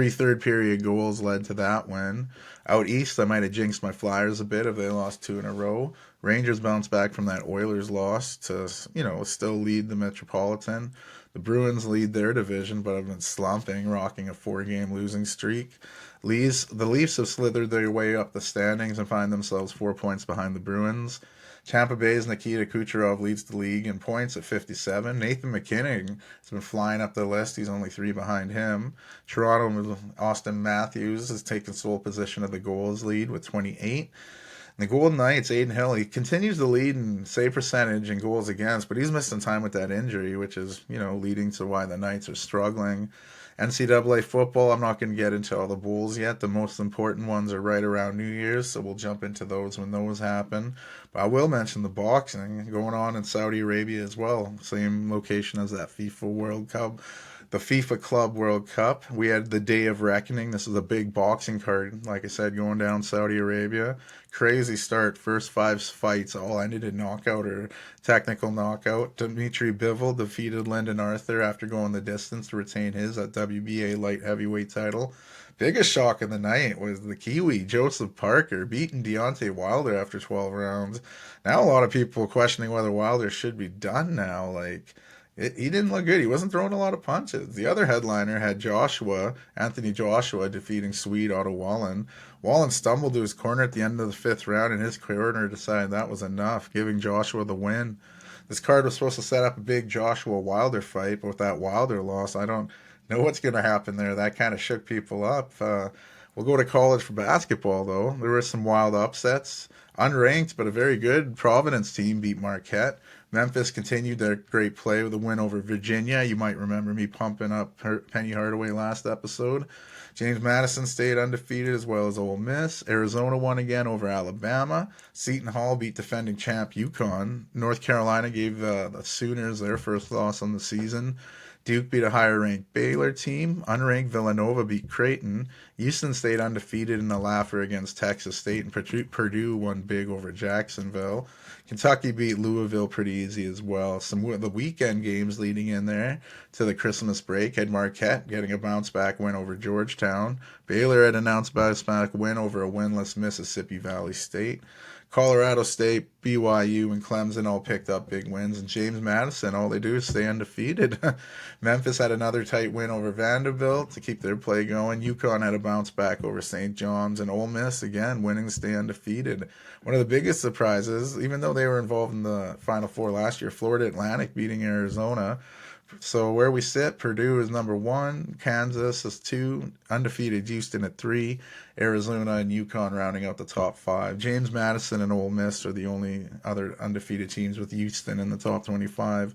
third-period goals led to that win. Out east, I might have jinxed my Flyers a bit if they lost 2 in a row. Rangers bounced back from that Oilers loss to, still lead the Metropolitan. The Bruins lead their division, but have been slumping, rocking a 4-game losing streak. The Leafs have slithered their way up the standings and find themselves 4 points behind the Bruins. Tampa Bay's Nikita Kucherov leads the league in points at 57. Nathan McKinnon has been flying up the list. He's only 3 behind him. Toronto Austin Matthews has taken sole position of the goals lead with 28. The Golden Knights, Aiden Hill, he continues to lead in save percentage and goals against, but he's missing time with that injury, which is, leading to why the Knights are struggling. NCAA football, I'm not going to get into all the bowls yet. The most important ones are right around New Year's, so we'll jump into those when those happen. But I will mention the boxing going on in Saudi Arabia as well. Same location as that FIFA World Cup. The FIFA Club World Cup. We had the Day of Reckoning. This is a big boxing card, like I said, going down Saudi Arabia. Crazy start. First 5 fights all ended in knockout or technical knockout. Dimitri Bivol defeated Lyndon Arthur after going the distance to retain his WBA light heavyweight title. Biggest shock of the night was the Kiwi, Joseph Parker, beating Deontay Wilder after 12 rounds. Now a lot of people questioning whether Wilder should be done now. He didn't look good. He wasn't throwing a lot of punches. The other headliner had Anthony Joshua, defeating Swede Otto Wallin. Wallin stumbled to his corner at the end of the 5th round, and his corner decided that was enough, giving Joshua the win. This card was supposed to set up a big Joshua-Wilder fight, but with that Wilder loss, I don't know what's going to happen there. That kind of shook people up. We'll go to college for basketball, though. There were some wild upsets. Unranked, but a very good Providence team beat Marquette. Memphis continued their great play with a win over Virginia. You might remember me pumping up Penny Hardaway last episode. James Madison stayed undefeated, as well as Ole Miss. Arizona won again over Alabama. Seton Hall beat defending champ UConn. North Carolina gave the Sooners their first loss on the season. Duke beat a higher-ranked Baylor team. Unranked Villanova beat Creighton. Houston stayed undefeated in a laugher against Texas State, and Purdue won big over Jacksonville. Kentucky beat Louisville pretty easy as well. Some of the weekend games leading in there to the Christmas break had Marquette getting a bounce-back win over Georgetown. Baylor had an bounce-back win over a winless Mississippi Valley State. Colorado State, BYU, and Clemson all picked up big wins, and James Madison, all they do is stay undefeated. Memphis had another tight win over Vanderbilt to keep their play going. UConn had a bounce back over St. John's, and Ole Miss, again, winning to stay undefeated. One of the biggest surprises, even though they were involved in the Final Four last year, Florida Atlantic beating Arizona. So where we sit, Purdue is number one, Kansas is two, undefeated Houston at three, Arizona and UConn rounding out the top five. James Madison and Ole Miss are the only other undefeated teams with Houston in the top 25.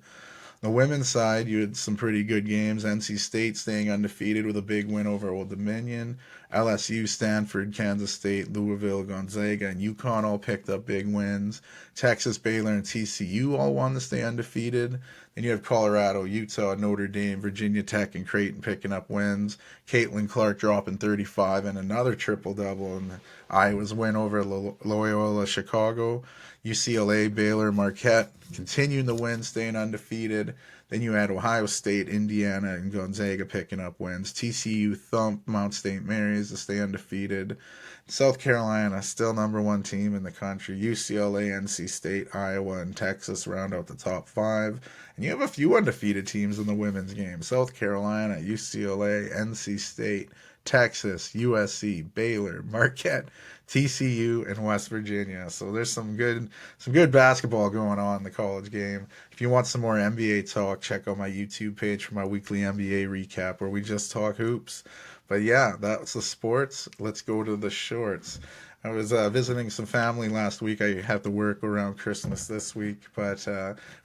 The women's side, you had some pretty good games. NC State staying undefeated with a big win over Old Dominion. LSU, Stanford, Kansas State, Louisville, Gonzaga, and UConn all picked up big wins. Texas, Baylor, and TCU all won to stay undefeated. Then you have Colorado, Utah, Notre Dame, Virginia Tech, and Creighton picking up wins. Caitlin Clark dropping 35 and another triple-double. And Iowa's win over Loyola Chicago. UCLA, Baylor, Marquette continuing the win, staying undefeated. Then you had Ohio State, Indiana, and Gonzaga picking up wins. TCU thumped Mount St. Mary's to stay undefeated. South Carolina, still number one team in the country. UCLA, NC State, Iowa, and Texas round out the top five. And you have a few undefeated teams in the women's game. South Carolina, UCLA, NC State, Texas, USC, Baylor, Marquette, TCU, and West Virginia. So there's some good basketball going on in the college game. If you want some more NBA talk, check out my YouTube page for my weekly NBA recap where we just talk hoops. But yeah, that's the sports. Let's go to the shorts. I was visiting some family last week. I had to work around Christmas this week, but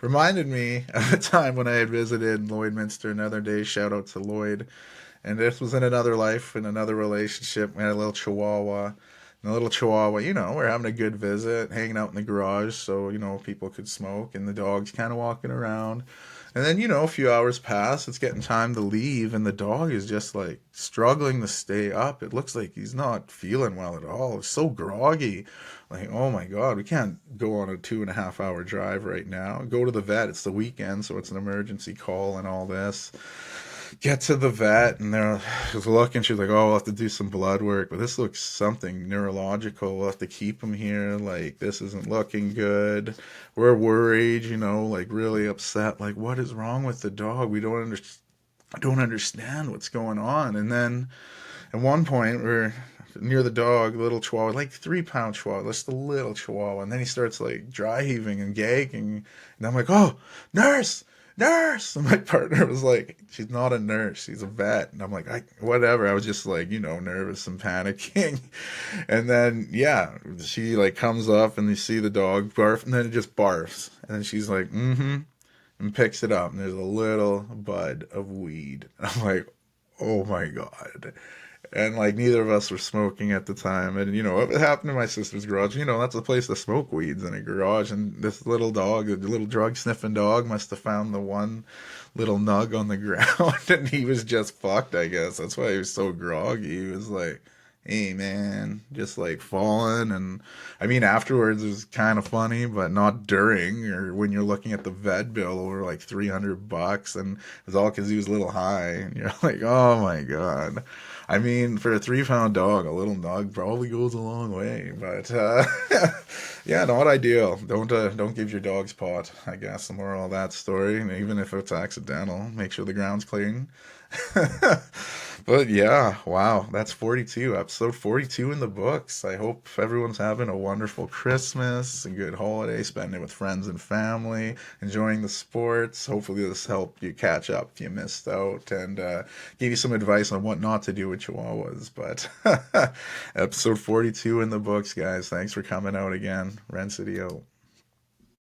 reminded me of a time when I had visited Lloydminster another day. Shout out to Lloyd. And this was in another life, in another relationship. We had a little Chihuahua. And the little Chihuahua, we're having a good visit, hanging out in the garage so, people could smoke. And the dog's kind of walking around. And then, a few hours pass. It's getting time to leave. And the dog is just like struggling to stay up. It looks like he's not feeling well at all. It's so groggy. Like, oh my God, we can't go on a 2.5 hour drive right now. Go to the vet. It's the weekend, so it's an emergency call and all this. Get to the vet, and they're just looking. She's like, "Oh, we'll have to do some blood work, but this looks something neurological. We'll have to keep him here. Like, this isn't looking good. We're worried, like really upset. Like, what is wrong with the dog? We don't understand what's going on." And then at one point, we're near the dog, little Chihuahua, like 3 pound Chihuahua, just a little Chihuahua, and then he starts like dry heaving and gagging, and I'm like, "Oh, nurse! Nurse!" And my partner was like, "She's not a nurse, she's a vet." And I'm like, whatever. I was just like, nervous and panicking. And then, yeah, she like comes up and you see the dog barf, and then it just barfs. And then she's like, and picks it up. And there's a little bud of weed. And I'm like, oh my God. And like neither of us were smoking at the time. And it happened in my sister's garage. That's a place to smoke weeds, in a garage. And this little dog, the little drug sniffing dog, must have found the one little nug on the ground. And he was just fucked, I guess. That's why he was so groggy. He was like, "Hey man," just like falling. And I mean, afterwards it was kind of funny, but not during or when you're looking at the vet bill over like $300. And it was all because he was a little high. And you're like, oh my God. I mean, for a 3 pound dog, a little nug probably goes a long way, but yeah, not ideal. Don't give your dogs pot. I guess the moral of that story, and even if it's accidental, make sure the ground's clean. But yeah, wow, that's 42, episode 42 in the books. I hope everyone's having a wonderful Christmas, a good holiday, spending it with friends and family, enjoying the sports. Hopefully this helped you catch up if you missed out, and give you some advice on what not to do with Chihuahuas. But episode 42 in the books, guys. Thanks for coming out again. Ren City out.